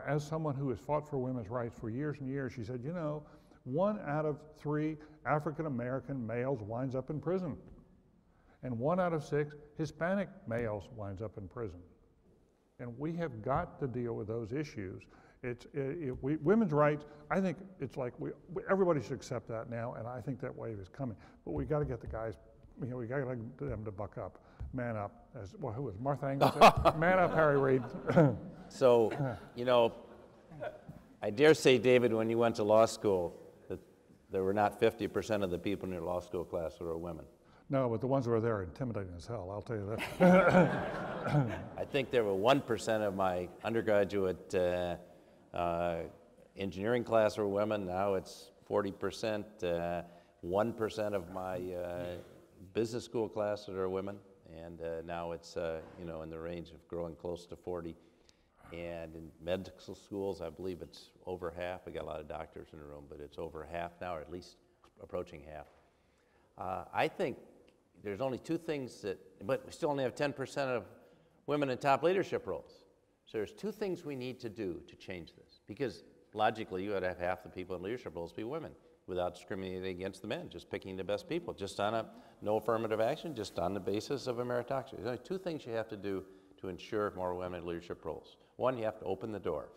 As someone who has fought for women's rights for years and years, she said, you know, 1 out of 3 African American males winds up in prison. And 1 out of 6 Hispanic males winds up in prison. And we have got to deal with those issues. Women's rights, I think it's like everybody should accept that now, and I think that wave is coming. But we got to get the guys, you know, we got to get them to buck up, man up. Who was Martha Engel? Man up, Harry Reid. So, you know, I dare say, David, when you went to law school, that there were not 50% of the people in your law school class who were women. No, but the ones who were there are intimidating as hell, I'll tell you that. I think there were 1% of my undergraduate engineering class were women. Now it's 40%, 1% of my business school classes are women, and now it's in the range of growing close to 40. And in medical schools, I believe it's over half. We got a lot of doctors in the room, but it's over half now, or at least approaching half. I think there's only two things but we still only have 10% of women in top leadership roles. So there's two things we need to do to change this, because logically you ought to have half the people in leadership roles be women without discriminating against the men, just picking the best people, just on no affirmative action, just on the basis of a meritocracy. There's only two things you have to do to ensure more women in leadership roles. One, you have to open the door.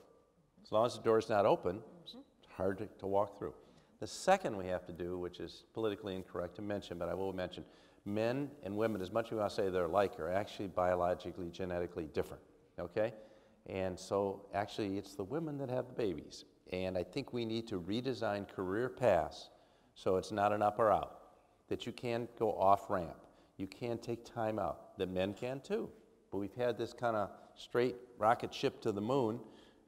As long as the door is not open, it's hard to walk through. The second we have to do, which is politically incorrect to mention, but I will mention, men and women, as much as we want to say they're alike, are actually biologically, genetically different, okay? And so actually it's the women that have the babies. And I think we need to redesign career paths so it's not an up or out, that you can go off ramp, you can take time out, that men can too. But we've had this kind of straight rocket ship to the moon,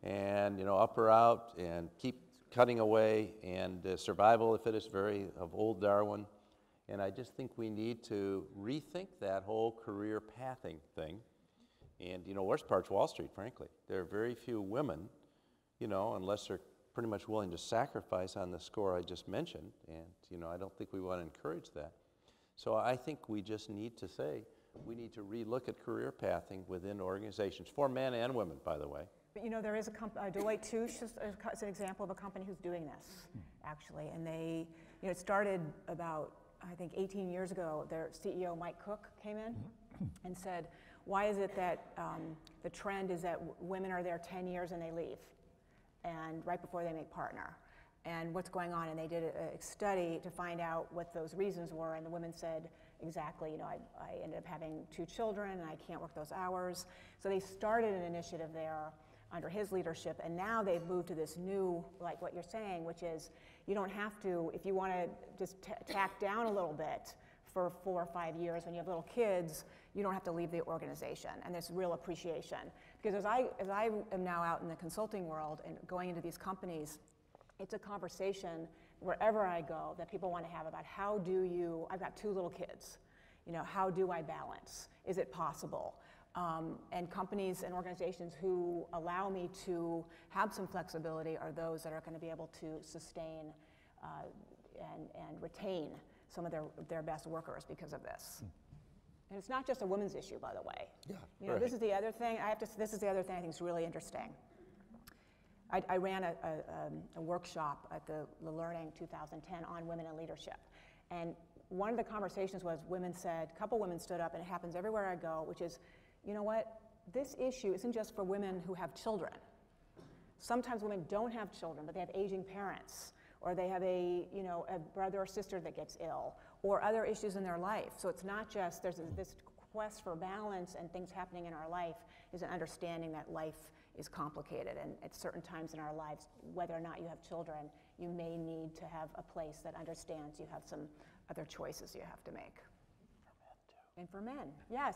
and up or out, and keep cutting away, and survival of the fittest, very of old Darwin. And I just think we need to rethink that whole career pathing thing. And worst part's Wall Street, frankly. There are very few women, unless they're pretty much willing to sacrifice on the score I just mentioned. And I don't think we want to encourage that. So I think we just need to say, we need to relook at career pathing within organizations, for men and women, by the way. But there is a Deloitte Touche is an example of a company who's doing this, actually. And they, it started about, I think, 18 years ago. Their CEO, Mike Cook, came in and said, why is it that the trend is that women are there 10 years and they leave, and right before they make partner? And what's going on? And they did a study to find out what those reasons were, and the women said, exactly, I ended up having 2 children and I can't work those hours. So they started an initiative there under his leadership, and now they've moved to this new, like what you're saying, which is you don't have to, if you want to just tack down a little bit for 4 or 5 years when you have little kids, you don't have to leave the organization, and there's real appreciation. Because as I am now out in the consulting world and going into these companies, it's a conversation wherever I go that people want to have about how do you, I've got 2 little kids, how do I balance? Is it possible? And companies and organizations who allow me to have some flexibility are those that are going to be able to sustain and retain some of their best workers because of this. And it's not just a women's issue, by the way. Yeah, this is the other thing. This is the other thing I think is really interesting. I ran a workshop at the Learning 2010 on women in leadership. And one of the conversations was a couple women stood up, and it happens everywhere I go, which is, you know what, this issue isn't just for women who have children. Sometimes women don't have children, but they have aging parents, or they have a brother or sister that gets ill, or other issues in their life. So it's not just, there's this quest for balance and things happening in our life, is an understanding that life is complicated, and at certain times in our lives, whether or not you have children, you may need to have a place that understands you have some other choices you have to make. And for men, yes,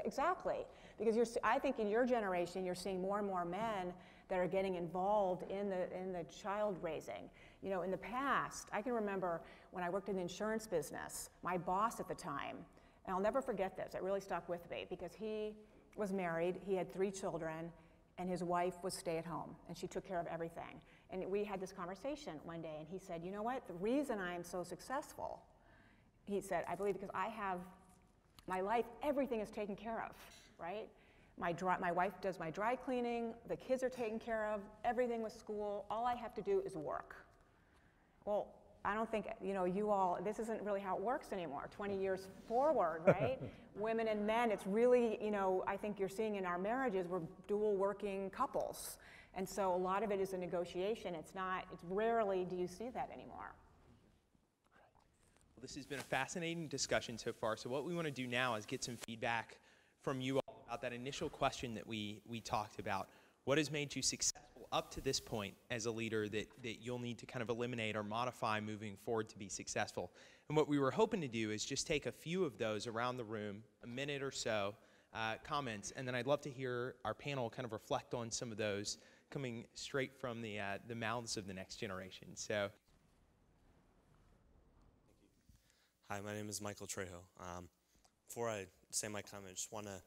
exactly. Because I think in your generation, you're seeing more and more men that are getting involved in the child raising. In the past, I can remember when I worked in the insurance business, my boss at the time, and I'll never forget this, it really stuck with me, because he was married, he had 3 children, and his wife was stay-at-home, and she took care of everything. And we had this conversation one day, and he said, you know what, the reason I'm so successful, he said, I believe because I have my life, everything is taken care of, right? My wife does my dry cleaning, the kids are taken care of, everything with school, all I have to do is work. Well, I don't think, you all, this isn't really how it works anymore, 20 years forward, right? Women and men, it's really, I think you're seeing in our marriages, we're dual working couples. And so a lot of it is a negotiation. It's rarely do you see that anymore. Well, this has been a fascinating discussion so far. So what we want to do now is get some feedback from you all about that initial question that we talked about. What has made you successful up to this point as a leader that you'll need to kind of eliminate or modify moving forward to be successful? And what we were hoping to do is just take a few of those around the room, a minute or so, comments, and then I'd love to hear our panel kind of reflect on some of those coming straight from the mouths of the next generation. So Hi, my name is Michael Trejo. Before I say my comment, I just want to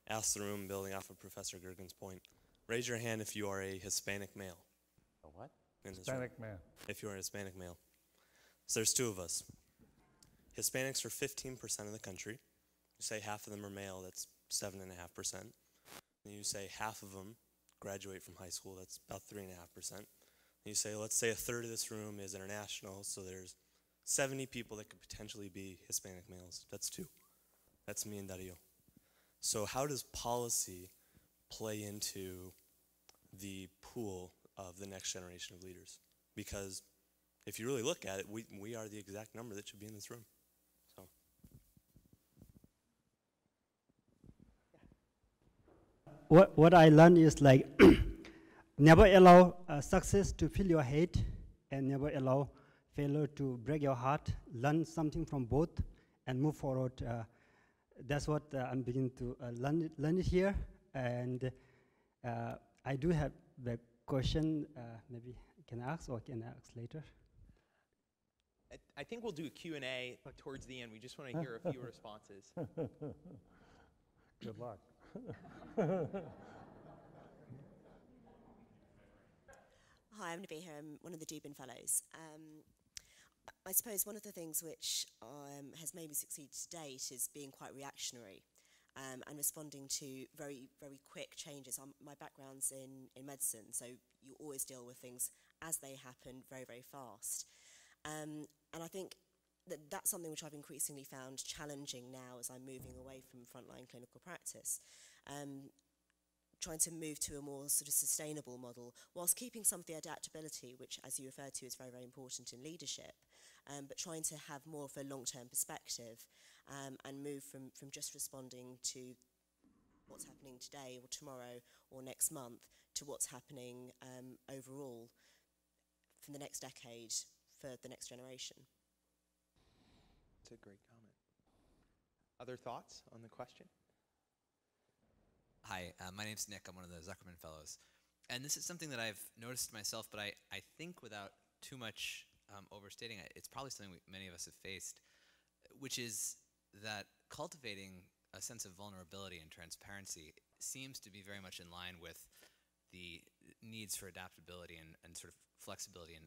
ask the room, building off of Professor Gergen's point, raise your hand if you are a Hispanic male. A what? In this room. Hispanic man. If you are a Hispanic male. So there's two of us. Hispanics are 15% of the country. You say half of them are male, that's 7.5%. And you say half of them graduate from high school, that's about 3.5%. And you say, let's say a third of this room is international, so there's 70 people that could potentially be Hispanic males. That's two. That's me and Dario. So how does policy play into the pool of the next generation of leaders? Because if you really look at it, we are the exact number that should be in this room. So. What I learned is like never allow success to fill your head, and never allow failure to break your heart. Learn something from both and move forward. That's what I'm beginning to learn it here. And I do have the question, maybe can I ask or can I ask later? I think we'll do a Q&A towards the end. We just want to hear a few responses. Good luck. Hi, I'm Nabiha. I'm one of the Dubin Fellows. I suppose one of the things which has made me succeed to date is being quite reactionary and responding to very, very quick changes. My background's in medicine, so you always deal with things as they happen very, very fast. And I think that's something which I've increasingly found challenging now as I'm moving away from frontline clinical practice. Trying to move to a more sort of sustainable model whilst keeping some of the adaptability, which, as you referred to, is very, very important in leadership, but trying to have more of a long-term perspective and move from just responding to what's happening today or tomorrow or next month to what's happening overall from the next decade for the next generation. That's a great comment. Other thoughts on the question? Hi, my name's Nick. I'm one of the Zuckerman Fellows. And this is something that I've noticed myself, but I think without too much overstating it, it's probably something many of us have faced, which is that cultivating a sense of vulnerability and transparency seems to be very much in line with the needs for adaptability and sort of flexibility and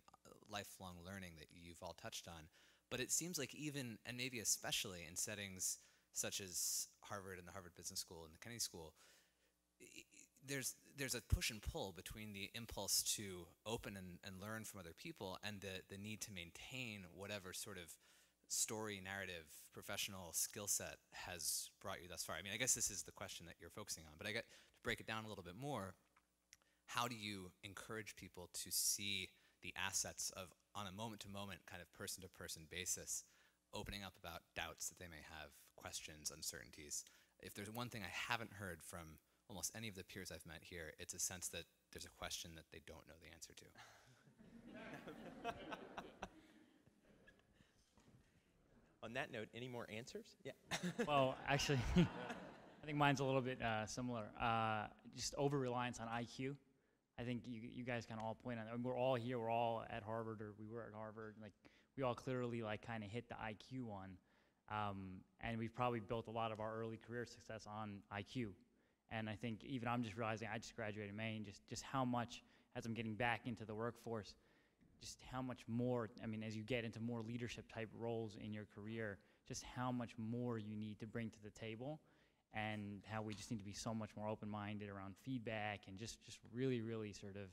lifelong learning that you've all touched on. But it seems like even, and maybe especially in settings such as Harvard and the Harvard Business School and the Kennedy School, there's a push and pull between the impulse to open and learn from other people and the need to maintain whatever sort of story, narrative, professional skill set has brought you thus far. I mean, I guess this is the question that you're focusing on, but I got to break it down a little bit more. How do you encourage people to see the assets of, on a moment-to-moment kind of person-to-person basis, opening up about doubts that they may have, questions, uncertainties? If there's one thing I haven't heard from almost any of the peers I've met here, it's a sense that there's a question that they don't know the answer to. On that note, any more answers? Yeah. Well, actually, I think mine's a little bit similar. Just over-reliance on IQ. I think you guys kind of all point on that. We're all here, we're all at Harvard, or we were at Harvard. Like, we all clearly like kind of hit the IQ one. And we've probably built a lot of our early career success on IQ. And I think even I'm just realizing, I just graduated in May, and just how much, as I'm getting back into the workforce, just how much more, I mean, as you get into more leadership type roles in your career, just how much more you need to bring to the table, and how we just need to be so much more open-minded around feedback and just really, really sort of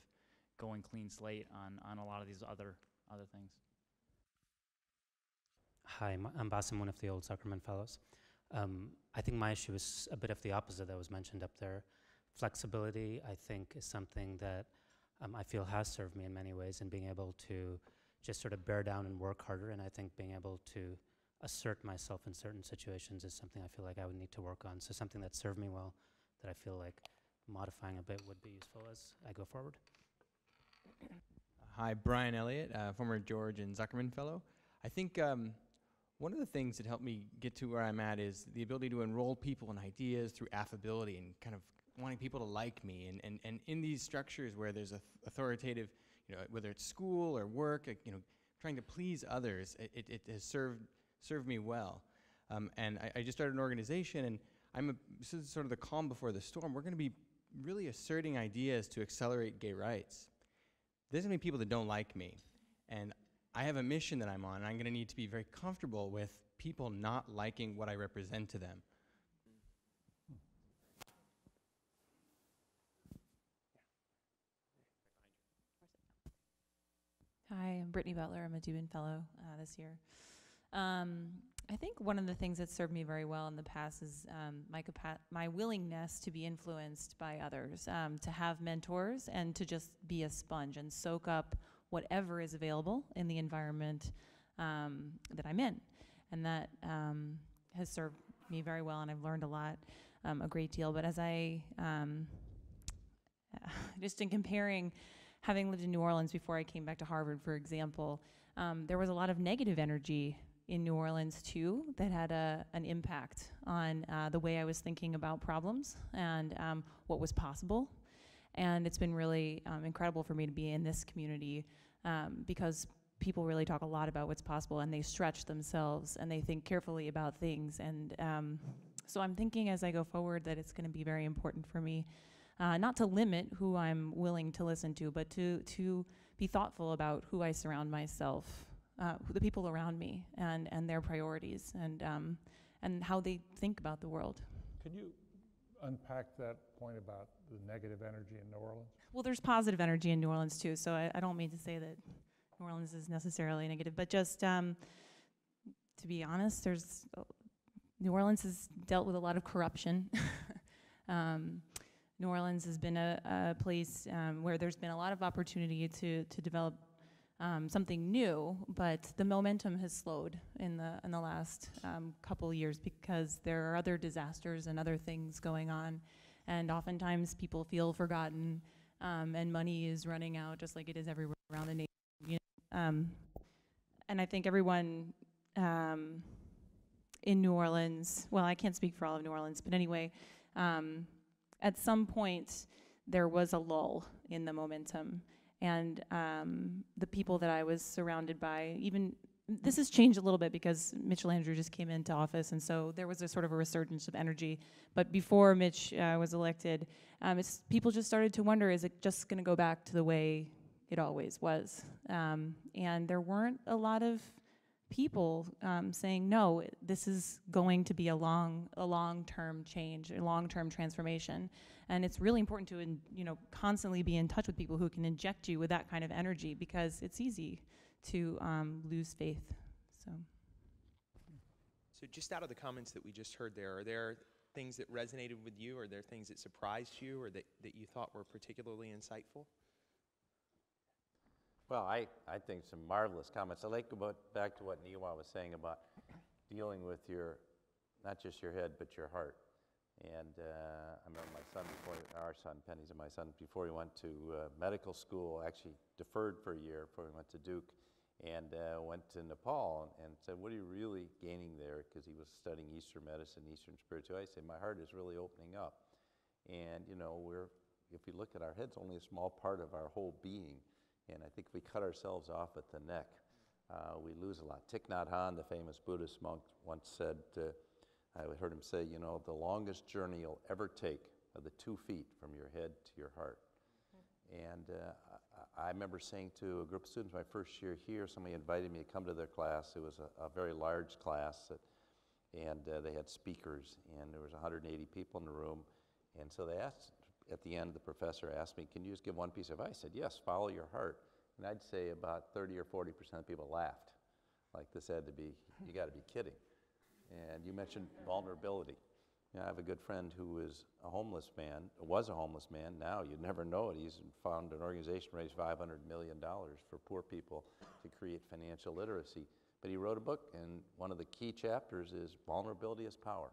going clean slate on a lot of these other things. Hi, I'm Basim, one of the old Zuckerman Fellows. I think my issue is a bit of the opposite that was mentioned up there. Flexibility, I think, is something that I feel has served me in many ways, in being able to just sort of bear down and work harder. And I think being able to assert myself in certain situations is something I feel like I would need to work on. So something that served me well, that I feel like modifying a bit would be useful as I go forward. Hi, Brian Elliott, former George and Zuckerman Fellow. I think one of the things that helped me get to where I'm at is the ability to enroll people in ideas through affability and kind of wanting people to like me. And in these structures where there's authoritative, whether it's school or work, trying to please others, it has served served me well. And I just started an organization, and this is sort of the calm before the storm. We're going to be really asserting ideas to accelerate gay rights. There's going to be people that don't like me, and I have a mission that I'm on, and I'm going to need to be very comfortable with people not liking what I represent to them. Hi, I'm Brittany Butler. I'm a Dubin Fellow this year. I think one of the things that served me very well in the past is my willingness to be influenced by others, to have mentors, and to just be a sponge and soak up whatever is available in the environment that I'm in. And that has served me very well, and I've learned a great deal. But as just in comparing, having lived in New Orleans before I came back to Harvard, for example, there was a lot of negative energy in New Orleans too that had an impact on the way I was thinking about problems and what was possible. And it's been really incredible for me to be in this community because people really talk a lot about what's possible, and they stretch themselves and they think carefully about things. And so I'm thinking as I go forward that it's going to be very important for me not to limit who I'm willing to listen to, but to be thoughtful about who I surround myself, the people around me, and their priorities, and how they think about the world. Can you unpack that point about the negative energy in New Orleans? Well, there's positive energy in New Orleans too, so I don't mean to say that New Orleans is necessarily negative, but just to be honest, New Orleans has dealt with a lot of corruption. New Orleans has been a place where there's been a lot of opportunity to develop something new, but the momentum has slowed in the last couple years because there are other disasters and other things going on, and oftentimes people feel forgotten, and money is running out just like it is everywhere around the nation. You know? And I think everyone in New Orleans, well, I can't speak for all of New Orleans, but anyway, at some point there was a lull in the momentum. And the people that I was surrounded by, this has changed a little bit because Mitchell Andrew just came into office, and so there was a sort of a resurgence of energy. But before Mitch was elected, people just started to wonder, is it just going to go back to the way it always was? And there weren't a lot of people saying, no, this is going to be a long-term change, a long-term transformation. And it's really important to constantly be in touch with people who can inject you with that kind of energy, because it's easy to lose faith. So just out of the comments that we just heard there, are there things that resonated with you? Are there things that surprised you or that you thought were particularly insightful? Well, I think some marvelous comments. I like back to what Niwa was saying about dealing with not just your head, but your heart. And I remember our son, Penny's and my son, before he went to medical school, actually deferred for a year before he went to Duke, and went to Nepal and said, what are you really gaining there? Because he was studying Eastern medicine, Eastern spirituality. I said, my heart is really opening up. And, if we look at our heads, only a small part of our whole being. And I think if we cut ourselves off at the neck, we lose a lot. Thich Nhat Hanh, the famous Buddhist monk, once said, I heard him say, the longest journey you'll ever take are the 2 feet from your head to your heart. And I remember saying to a group of students my first year here, somebody invited me to come to their class. It was a very large class, and they had speakers, and there was 180 people in the room. And so they asked, at the end, the professor asked me, can you just give one piece of advice? I said, yes, follow your heart. And I'd say about 30 or 40% of people laughed. Like, this had to be, you got to be kidding. And you mentioned vulnerability. I have a good friend who is a homeless man, was a homeless man. Now, you'd never know it. He's founded an organization, raised $500 million for poor people to create financial literacy. But he wrote a book, and one of the key chapters is vulnerability is power.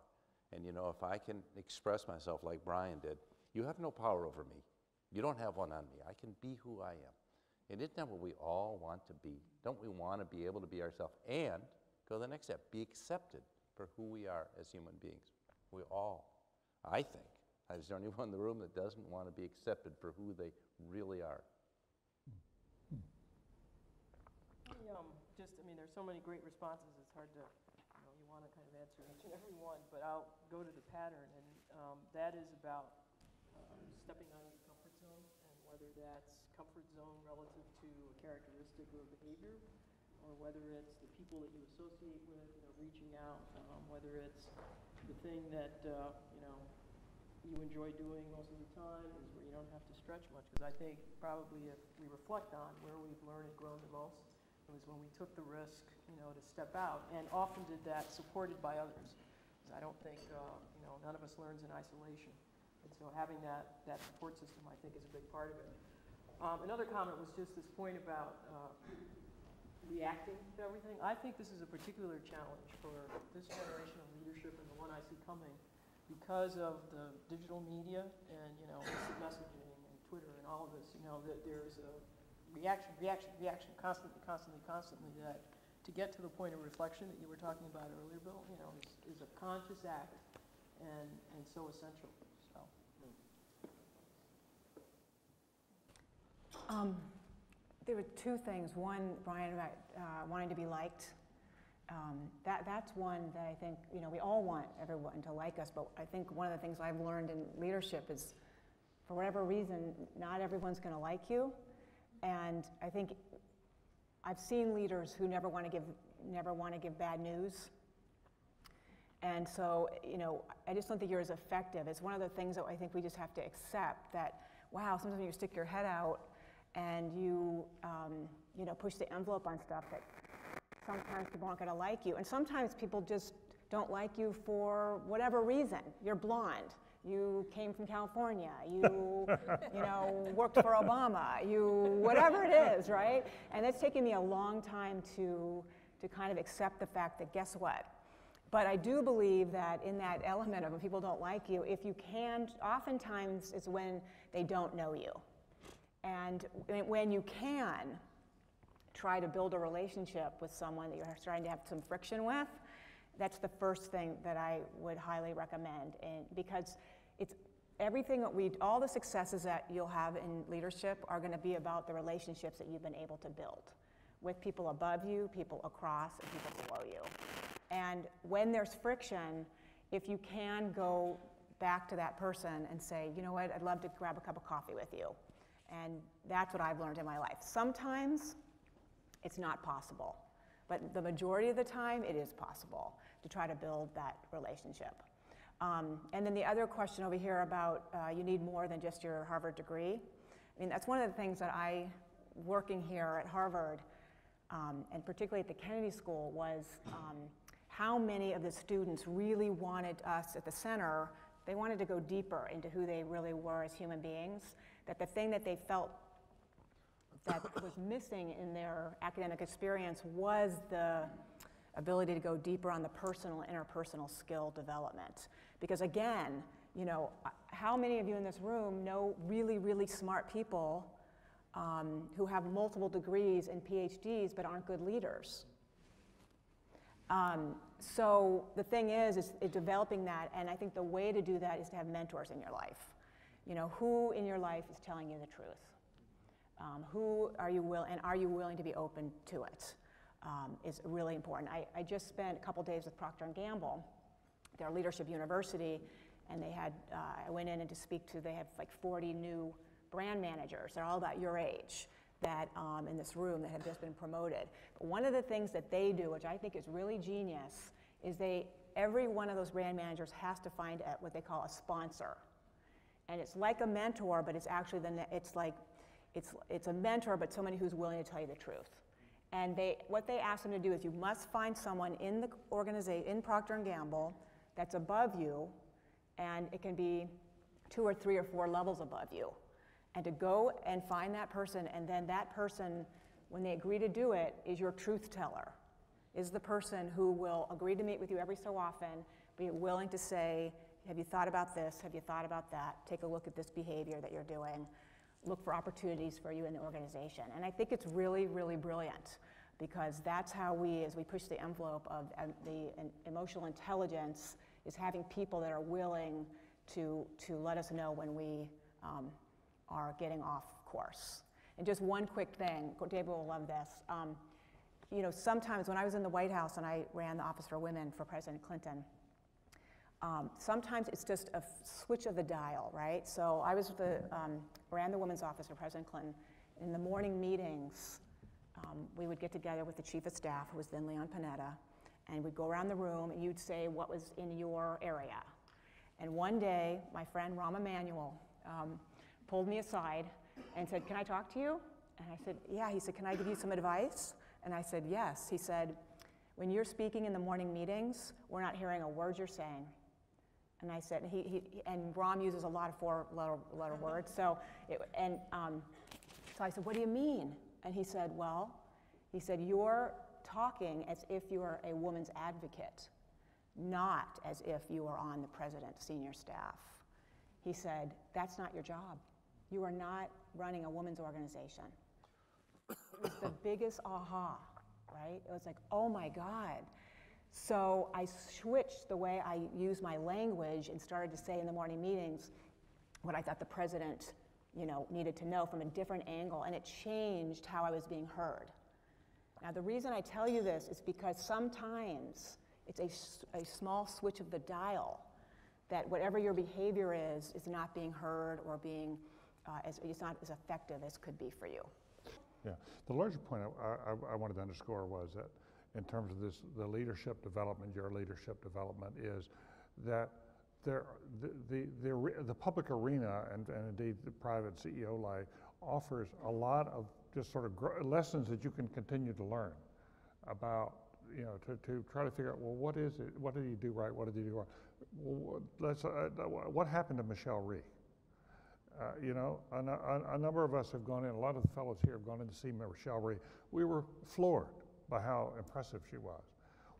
And if I can express myself like Brian did, you have no power over me. You don't have one on me. I can be who I am. And isn't that what we all want to be? Don't we want to be able to be ourselves and go the next step, be accepted for who we are as human beings? We all, I think, is there anyone in the room that doesn't want to be accepted for who they really are? There's so many great responses, it's hard to want to kind of answer each and every one, but I'll go to the pattern, and that is about stepping out of the comfort zone, and whether that's comfort zone relative to a characteristic or behavior, or whether it's the people that you associate with, reaching out, whether it's the thing that you enjoy doing most of the time, is where you don't have to stretch much. Because I think probably if we reflect on where we've learned and grown the most, it was when we took the risk, to step out, and often did that supported by others. Because I don't think, none of us learns in isolation. And so having that support system, I think, is a big part of it. Another comment was just this point about reacting to everything. I think this is a particular challenge for this generation of leadership and the one I see coming, because of the digital media and instant messaging and Twitter and all of this. That there's a reaction, constantly. That to get to the point of reflection that you were talking about earlier, Bill, is a conscious act and so essential. So. There were two things. One, Brian, about wanting to be liked. That's one that I think, we all want everyone to like us, but I think one of the things I've learned in leadership is, for whatever reason, not everyone's going to like you. And I think I've seen leaders who never want to give bad news. And so, I just don't think you're as effective. It's one of the things that I think we just have to accept, that, wow, sometimes you stick your head out and you, push the envelope on stuff that sometimes people aren't going to like you. And sometimes people just don't like you for whatever reason. You're blonde. You came from California. You, worked for Obama. Whatever it is, right? And it's taken me a long time to kind of accept the fact that, guess what? But I do believe that in that element of when people don't like you, if you can, oftentimes it's when they don't know you. And when you can try to build a relationship with someone that you're starting to have some friction with, that's the first thing that I would highly recommend. And because it's everything that all the successes that you'll have in leadership are going to be about the relationships that you've been able to build with people above you, people across, and people below you. And when there's friction, if you can go back to that person and say, you know what, I'd love to grab a cup of coffee with you. And that's what I've learned in my life. Sometimes it's not possible, but the majority of the time it is possible to try to build that relationship. And then the other question over here about you need more than just your Harvard degree. I mean, that's one of the things that working here at Harvard, and particularly at the Kennedy School, was how many of the students really wanted us at the center, they wanted to go deeper into who they really were as human beings, that the thing that they felt that was missing in their academic experience was the ability to go deeper on the personal, interpersonal skill development. Because again, how many of you in this room know really, really smart people who have multiple degrees and PhDs but aren't good leaders? So the thing is developing that, and I think the way to do that is to have mentors in your life. Who in your life is telling you the truth? Who are you willing to be open to it? Is really important. I just spent a couple days with Procter & Gamble, their leadership university, and they had, I went in and to speak to, they have like 40 new brand managers. They're all about your age that in this room that have just been promoted. But one of the things that they do, which I think is really genius, is every one of those brand managers has to find what they call a sponsor. And it's like a mentor, but it's actually it's a mentor, but somebody who's willing to tell you the truth. And what they ask them to do is you must find someone in the organization, in Procter & Gamble, that's above you, and it can be 2 or 3 or 4 levels above you. And to go and find that person, and then that person, when they agree to do it, is your truth teller, is the person who will agree to meet with you every so often, be willing to say, have you thought about this? Have you thought about that? Take a look at this behavior that you're doing. Look for opportunities for you in the organization. And I think it's really, really brilliant, because that's how as we push the envelope of the emotional intelligence, is having people that are willing to let us know when we are getting off course. And just one quick thing, David will love this. you know, sometimes when I was in the White House and I ran the Office for Women for President Clinton, sometimes it's just a switch of the dial, right? So I was ran the Women's Office for President Clinton. In the morning meetings, we would get together with the Chief of Staff, who was then Leon Panetta, and we'd go around the room and you'd say what was in your area. And one day, my friend Rahm Emanuel pulled me aside and said, "Can I talk to you?" And I said, "Yeah." He said, "Can I give you some advice?" And I said, "Yes." He said, "When you're speaking in the morning meetings, we're not hearing a word you're saying." And I said, and Rahm uses a lot of four-letter words, so I said, "What do you mean?" And he said, "Well," he said, "you're talking as if you're a woman's advocate, not as if you are on the president's senior staff." He said, "That's not your job. You are not running a women's organization." It was the biggest aha, right? It was like, oh my God. So I switched the way I use my language and started to say in the morning meetings what I thought the president, you know, needed to know from a different angle, and it changed how I was being heard. Now, the reason I tell you this is because sometimes it's a small switch of the dial that whatever your behavior is not being heard or being, it's not as effective as could be for you. Yeah, the larger point I wanted to underscore was that in terms of this, the leadership development, your leadership development is that the public arena and indeed the private CEO life offers a lot of just sort of lessons that you can continue to learn about, you know, to try to figure out, well, what is it? What did he do right? What did he do wrong? Well, what happened to Michelle Rhee? You know, a number of us have gone in, a lot of the fellows here have gone in to see Michelle Rhee. We were floored by how impressive she was.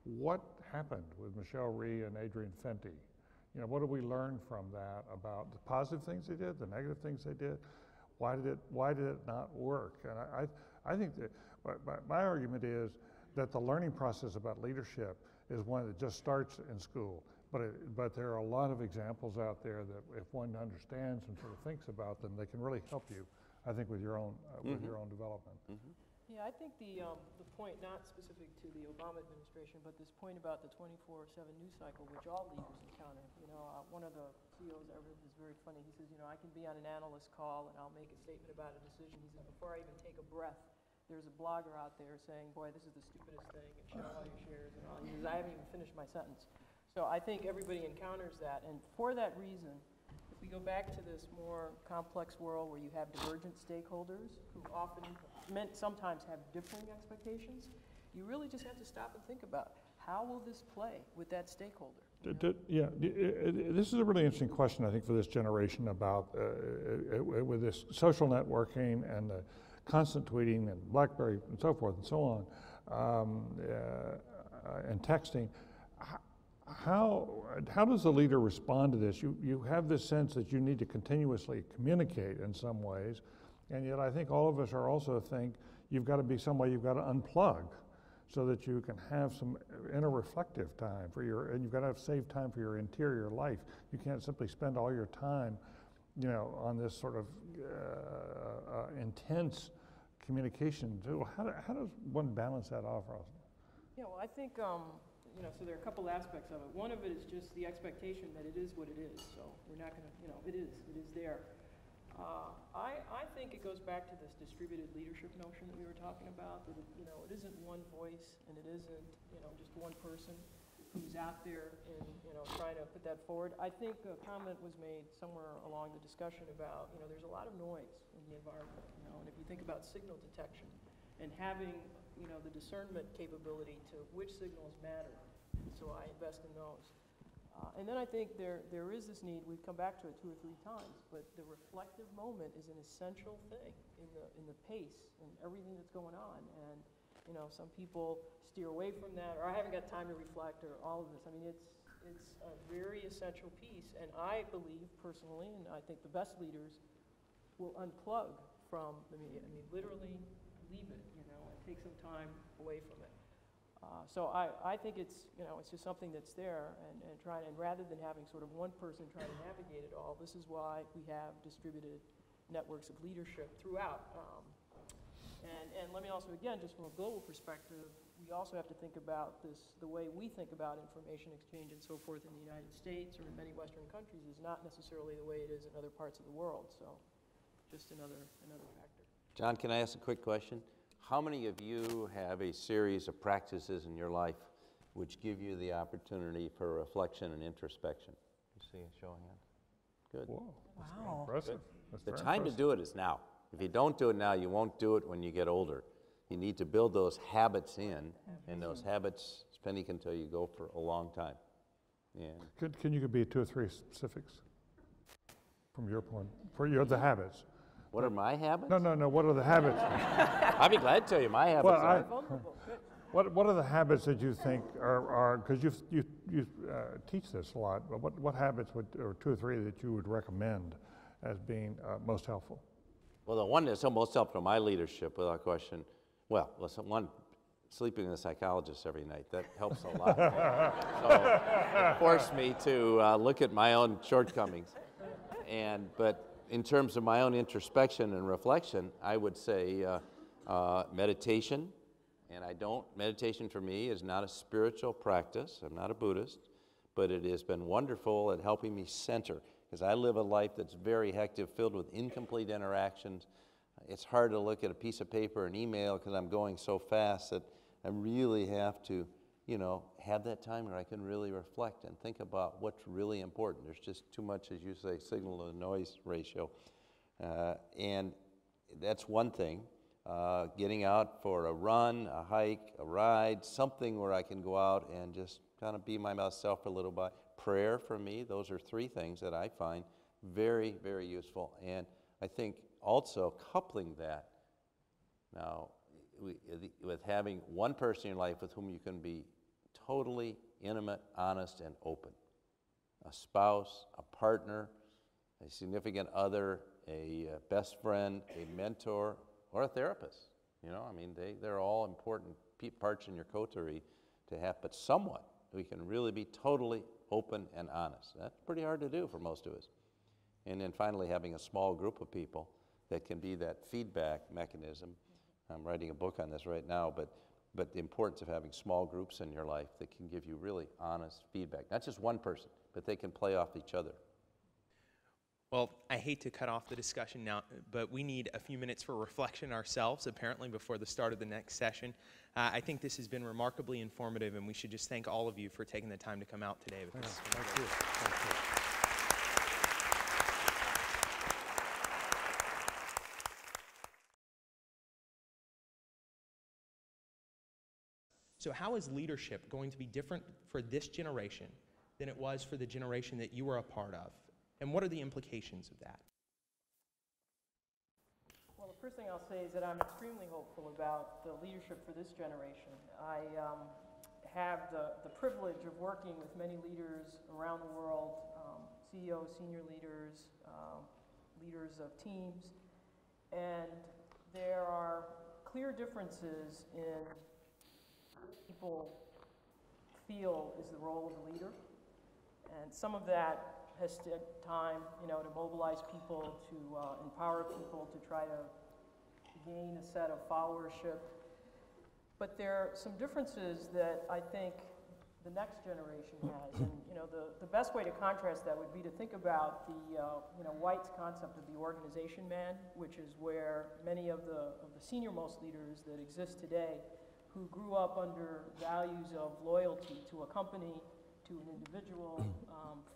What happened with Michelle Rhee and Adrian Fenty? You know, what did we learn from that about the positive things they did, the negative things they did? Why did it not work? And I think that my argument is that the learning process about leadership is one that just starts in school. But there are a lot of examples out there that if one understands and sort of thinks about them, they can really help you, I think, with your own development. Mm-hmm. Yeah, I think the point, not specific to the Obama administration, but this point about the 24/7 news cycle, which all leaders encounter. You know, one of the CEOs I read is very funny. He says, you know, I can be on an analyst call and I'll make a statement about a decision. He says, before I even take a breath, there's a blogger out there saying, boy, this is the stupidest thing, and show all your shares and all. He says, I haven't even finished my sentence. So I think everybody encounters that, and for that reason, if we go back to this more complex world where you have divergent stakeholders who often, sometimes have differing expectations, you really just have to stop and think about how will this play with that stakeholder? Yeah, this is a really interesting question, I think, for this generation about with this social networking and the constant tweeting and BlackBerry and so forth and so on, and texting. How does the leader respond to this? You have this sense that you need to continuously communicate in some ways, and yet I think all of us are also think you've got to be some way you've got to unplug so that you can have some inner reflective time and you've got to have saved time for your interior life. You can't simply spend all your time, you know, on this sort of intense communication. So how does one balance that off, Ross? Yeah, well, I think, you know, so there are a couple aspects of it. One of it is just the expectation that it is what it is. So we're not going to, you know, it is there. I think it goes back to this distributed leadership notion that we were talking about, that, you know, it isn't one voice and it isn't, you know, just one person who's out there and, you know, trying to put that forward. I think a comment was made somewhere along the discussion about, you know, there's a lot of noise in the environment, you know, and if you think about signal detection and having, you know, the discernment capability to which signals matter, so I invest in those. And then I think there is this need, we've come back to it 2 or 3 times, but the reflective moment is an essential thing in the pace and everything that's going on. And, you know, some people steer away from that, or I haven't got time to reflect, or all of this. I mean, it's a very essential piece, and I believe personally, and I think the best leaders will unplug from the media. I mean, literally leave it, you know, and take some time away from it. So I think it's, you know, it's just something that's there, and rather than having sort of one person trying to navigate it all, this is why we have distributed networks of leadership throughout. And let me also, again, just from a global perspective, we also have to think about this, the way we think about information exchange and so forth in the United States or in many Western countries is not necessarily the way it is in other parts of the world. So just another factor. John, can I ask a quick question? How many of you have a series of practices in your life which give you the opportunity for reflection and introspection? You see a show of hands? Good. Whoa, that's Wow. impressive. That's The very time to impressive. do it is now. If you don't do it now, you won't do it when you get older. You need to build those habits in, and those habits, as Penny can tell you, go for a long time. And Can you be 2 or 3 specifics from your point, for the habits? what are my habits? No, what are the habits? I'd be glad to tell you my habits Well, are. What are the habits that you think are because you teach this a lot, but what habits or 2 or 3 that you would recommend as being most helpful? Well, the one that's most helpful in my leadership, without question, well, listen, one, sleeping with a psychologist every night, that helps a lot. So it forced me to look at my own shortcomings. But in terms of my own introspection and reflection, I would say meditation. And meditation for me is not a spiritual practice. I'm not a Buddhist, but it has been wonderful at helping me center, because I live a life that's very hectic, filled with incomplete interactions. It's hard to look at a piece of paper and email because I'm going so fast that I really have to, have that time where I can really reflect and think about what's really important. There's just too much, as you say, signal to noise ratio. And that's one thing. Getting out for a run, a hike, a ride, something where I can go out and just kind of be myself a little bit. Prayer for me, those are 3 things that I find very, very useful. And I think also coupling that now with having one person in your life with whom you can be totally intimate, honest, and open. A spouse, a partner, a significant other, a best friend, a mentor, or a therapist. They're all important parts in your coterie to have, but someone who can really be totally open and honest. That's pretty hard to do for most of us. And then finally, having a small group of people that can be that feedback mechanism. I'm writing a book on this right now, but the importance of having small groups in your life that can give you really honest feedback. Not just one person, but they can play off each other. Well, I hate to cut off the discussion now, but we need a few minutes for reflection ourselves, apparently, before the start of the next session. I think this has been remarkably informative, and we should just thank all of you for taking the time to come out today. Thank you. Thank you. So how is leadership going to be different for this generation than it was for the generation that you were a part of? And what are the implications of that? Well, the first thing I'll say is that I'm extremely hopeful about the leadership for this generation. I have the privilege of working with many leaders around the world, CEOs, senior leaders, leaders of teams, and there are clear differences in what people feel is the role of a leader, and some of that has taken time, to mobilize people, to empower people, to try to gain a set of followership. But there are some differences that I think the next generation has. And the best way to contrast that would be to think about the White's concept of the organization man, which is where many of the senior-most leaders that exist today, who grew up under values of loyalty to a company, to an individual,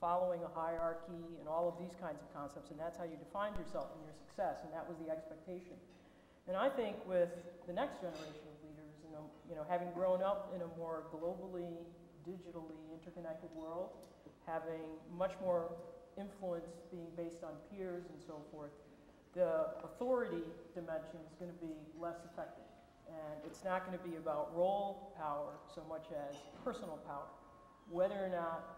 following a hierarchy, and all of these kinds of concepts, and that's how you defined yourself and your success, and that was the expectation. And I think with the next generation of leaders, having grown up in a more globally, digitally interconnected world, having much more influence being based on peers and so forth, the authority dimension is going to be less effective. And it's not going to be about role power so much as personal power. Whether or not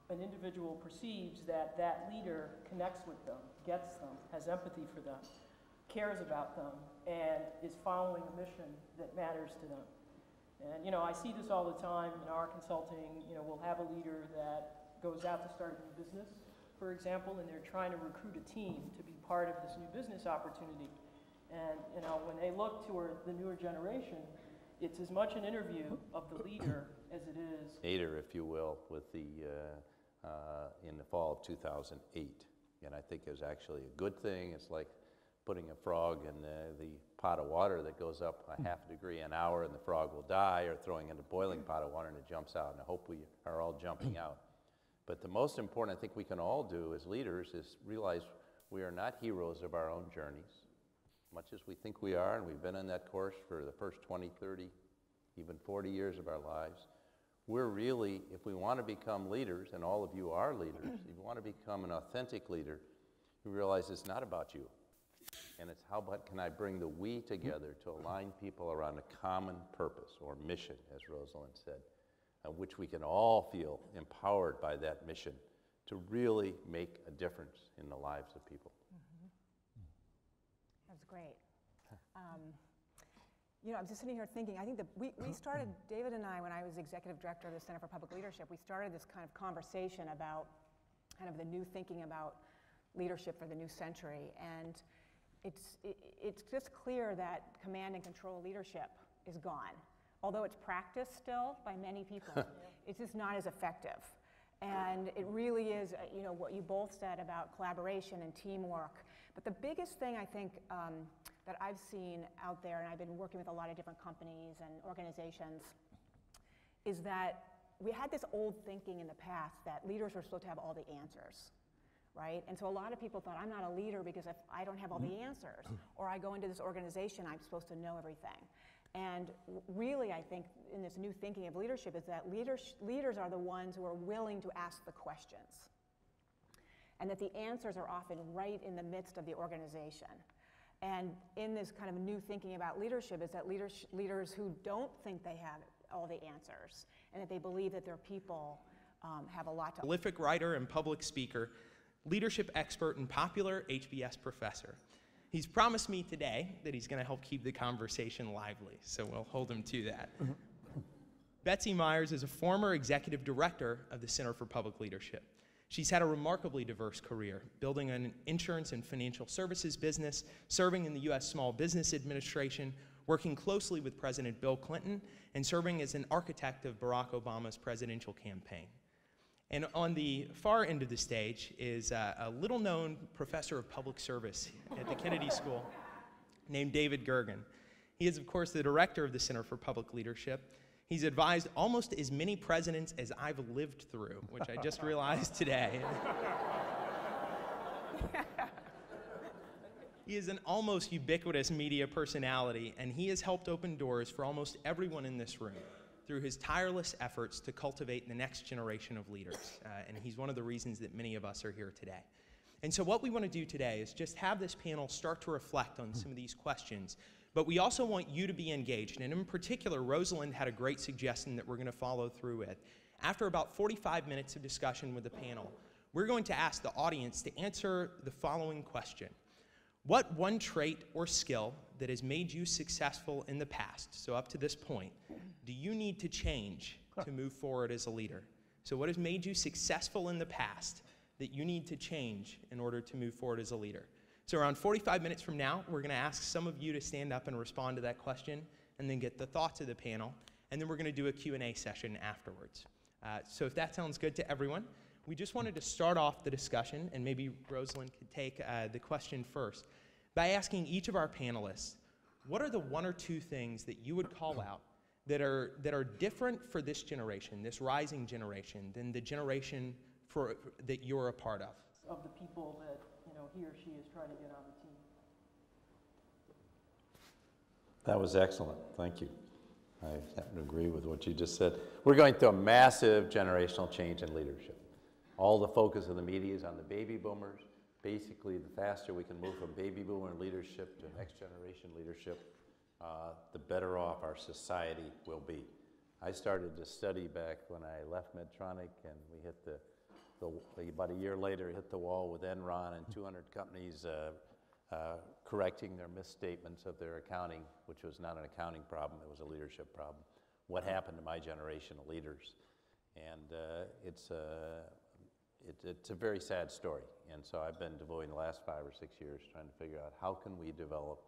an individual perceives that that leader connects with them, gets them, has empathy for them, cares about them, and is following a mission that matters to them. And I see this all the time in our consulting. We'll have a leader that goes out to start a new business, for example, and they're trying to recruit a team to be part of this new business opportunity. And when they look toward the newer generation, it's as much an interview of the leader as it is. Nader, if you will, with the in the fall of 2008, and I think it was actually a good thing. It's like putting a frog in the pot of water that goes up a half a degree an hour and the frog will die, or throwing in a boiling pot of water and it jumps out. And I hope we are all jumping out. But the most important I think we can all do as leaders is realize we are not heroes of our own journeys, much as we think we are, and we've been on that course for the first 20, 30, even 40 years of our lives. We're really, if we want to become leaders, and all of you are leaders, if you want to become an authentic leader, you realize it's not about you. And it's how about can I bring the we together to align people around a common purpose or mission, as Rosalind said, which we can all feel empowered by that mission to really make a difference in the lives of people. That's great. I'm just sitting here thinking, I think that we started, David and I, when I was executive director of the Center for Public Leadership, we started this kind of conversation about kind of the new thinking about leadership for the new century. And it's just clear that command and control leadership is gone. Although it's practiced still by many people, it's just not as effective. And it really is, what you both said about collaboration and teamwork. But the biggest thing I think that I've seen out there, and I've been working with a lot of different companies and organizations, is that we had this old thinking in the past that leaders were supposed to have all the answers, right? And so a lot of people thought, I'm not a leader because if I don't have all the answers, or I go into this organization, I'm supposed to know everything. And really, I think, in this new thinking of leadership is that leaders are the ones who are willing to ask the questions. And that the answers are often right in the midst of the organization. And in this kind of new thinking about leadership is that leaders who don't think they have all the answers, and that they believe that their people have a lot to offer. Prolific writer and public speaker, leadership expert and popular HBS professor. He's promised me today that he's going to help keep the conversation lively, so we'll hold him to that. Betsy Myers is a former executive director of the Center for Public Leadership. She's had a remarkably diverse career, building an insurance and financial services business, serving in the U.S. Small Business Administration, working closely with President Bill Clinton, and serving as an architect of Barack Obama's presidential campaign. And on the far end of the stage is a little-known professor of public service at the Kennedy School named David Gergen. He is, of course, the director of the Center for Public Leadership. He's advised almost as many presidents as I've lived through, which I just realized today. He is an almost ubiquitous media personality, and he has helped open doors for almost everyone in this room through his tireless efforts to cultivate the next generation of leaders. And he's one of the reasons that many of us are here today. And so what we want to do today is just have this panel start to reflect on some of these questions, but we also want you to be engaged. And in particular, Rosalind had a great suggestion that we're going to follow through with. After about 45 minutes of discussion with the panel, we're going to ask the audience to answer the following question. What one trait or skill that has made you successful in the past, so up to this point, do you need to change to move forward as a leader? So what has made you successful in the past that you need to change in order to move forward as a leader? So around 45 minutes from now, we're going to ask some of you to stand up and respond to that question, and then get the thoughts of the panel, and then we're going to do a Q&A session afterwards. So if that sounds good to everyone, we just wanted to start off the discussion, and maybe Rosalind could take the question first, by asking each of our panelists, what are the one or two things that you would call out that are different for this generation, this rising generation, than the generation that you're a part of? Of the people that he or she is trying to get on the team. That was excellent. Thank you. I happen to agree with what you just said. We're going through a massive generational change in leadership. All the focus of the media is on the baby boomers. Basically, the faster we can move from baby boomer leadership to next generation leadership, the better off our society will be. I started to study back when I left Medtronic, and we hit about a year later, hit the wall with Enron and 200 companies correcting their misstatements of their accounting, which was not an accounting problem, it was a leadership problem. What happened to my generation of leaders? And it's a very sad story. And so I've been devoting the last 5 or 6 years trying to figure out how can we develop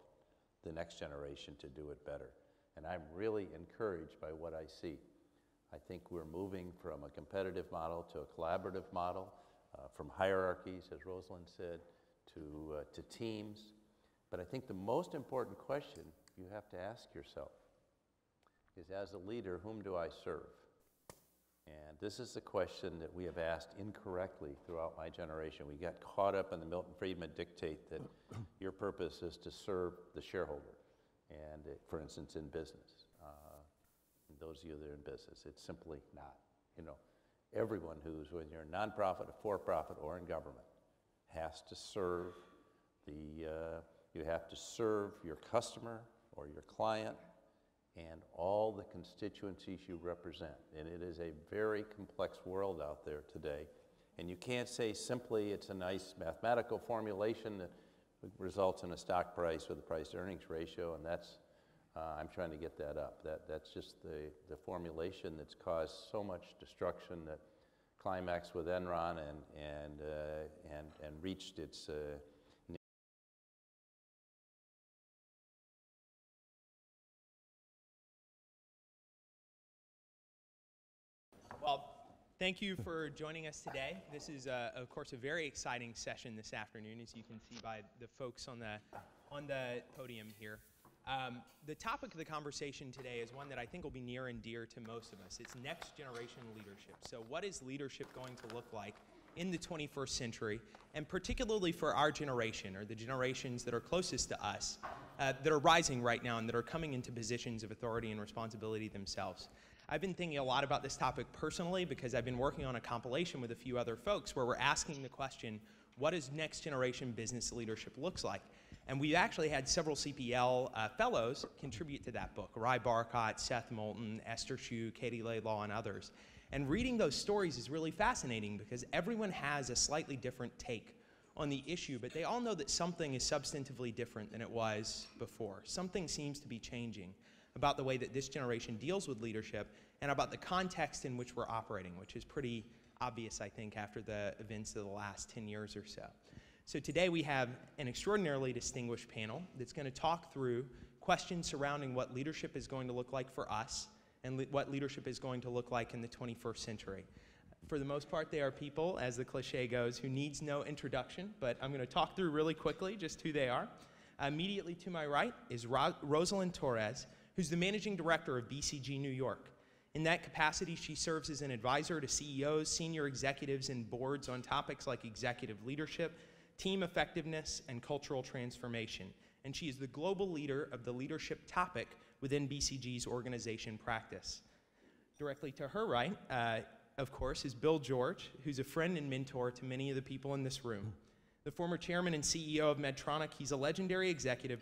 the next generation to do it better. And I'm really encouraged by what I see. I think we're moving from a competitive model to a collaborative model, from hierarchies, as Rosalind said, to teams. But I think the most important question you have to ask yourself is, as a leader, whom do I serve? And this is the question that we have asked incorrectly throughout my generation. We got caught up in the Milton Friedman dictate that your purpose is to serve the shareholder. And for instance, in business, those of you that are in business, it's simply not. You know, everyone who's, when you're a nonprofit, a for-profit, or in government, has to serve you have to serve your customer or your client and all the constituencies you represent. And it is a very complex world out there today. And you can't say simply it's a nice mathematical formulation that results in a stock price with a price-to-earnings ratio, and that's, I'm trying to get that up. That's just the formulation that's caused so much destruction that climaxed with Enron and reached its Well, thank you for joining us today. This is, of course, a very exciting session this afternoon, as you can see by the folks on the podium here. The topic of the conversation today is one that I think will be near and dear to most of us. It's next generation leadership. So what is leadership going to look like in the 21st century, and particularly for our generation, or the generations that are closest to us, that are rising right now and that are coming into positions of authority and responsibility themselves. I've been thinking a lot about this topic personally because I've been working on a compilation with a few other folks where we're asking the question, what does next generation business leadership looks like? And we actually had several CPL fellows contribute to that book, Ry Barcott, Seth Moulton, Esther Hsu, Katie Laidlaw, and others. And reading those stories is really fascinating because everyone has a slightly different take on the issue, but they all know that something is substantively different than it was before. Something seems to be changing about the way that this generation deals with leadership and about the context in which we're operating, which is pretty obvious, I think, after the events of the last 10 years or so. So today we have an extraordinarily distinguished panel that's going to talk through questions surrounding what leadership is going to look like for us and what leadership is going to look like in the 21st century. For the most part, they are people, as the cliche goes, who needs no introduction, but I'm going to talk through really quickly just who they are. Immediately to my right is Rosalind Torres, who's the managing director of BCG New York. In that capacity, she serves as an advisor to CEOs, senior executives, and boards on topics like executive leadership, team effectiveness, and cultural transformation. And she is the global leader of the leadership topic within BCG's organization practice. Directly to her right, of course, is Bill George, who's a friend and mentor to many of the people in this room. The former chairman and CEO of Medtronic, he's a legendary executive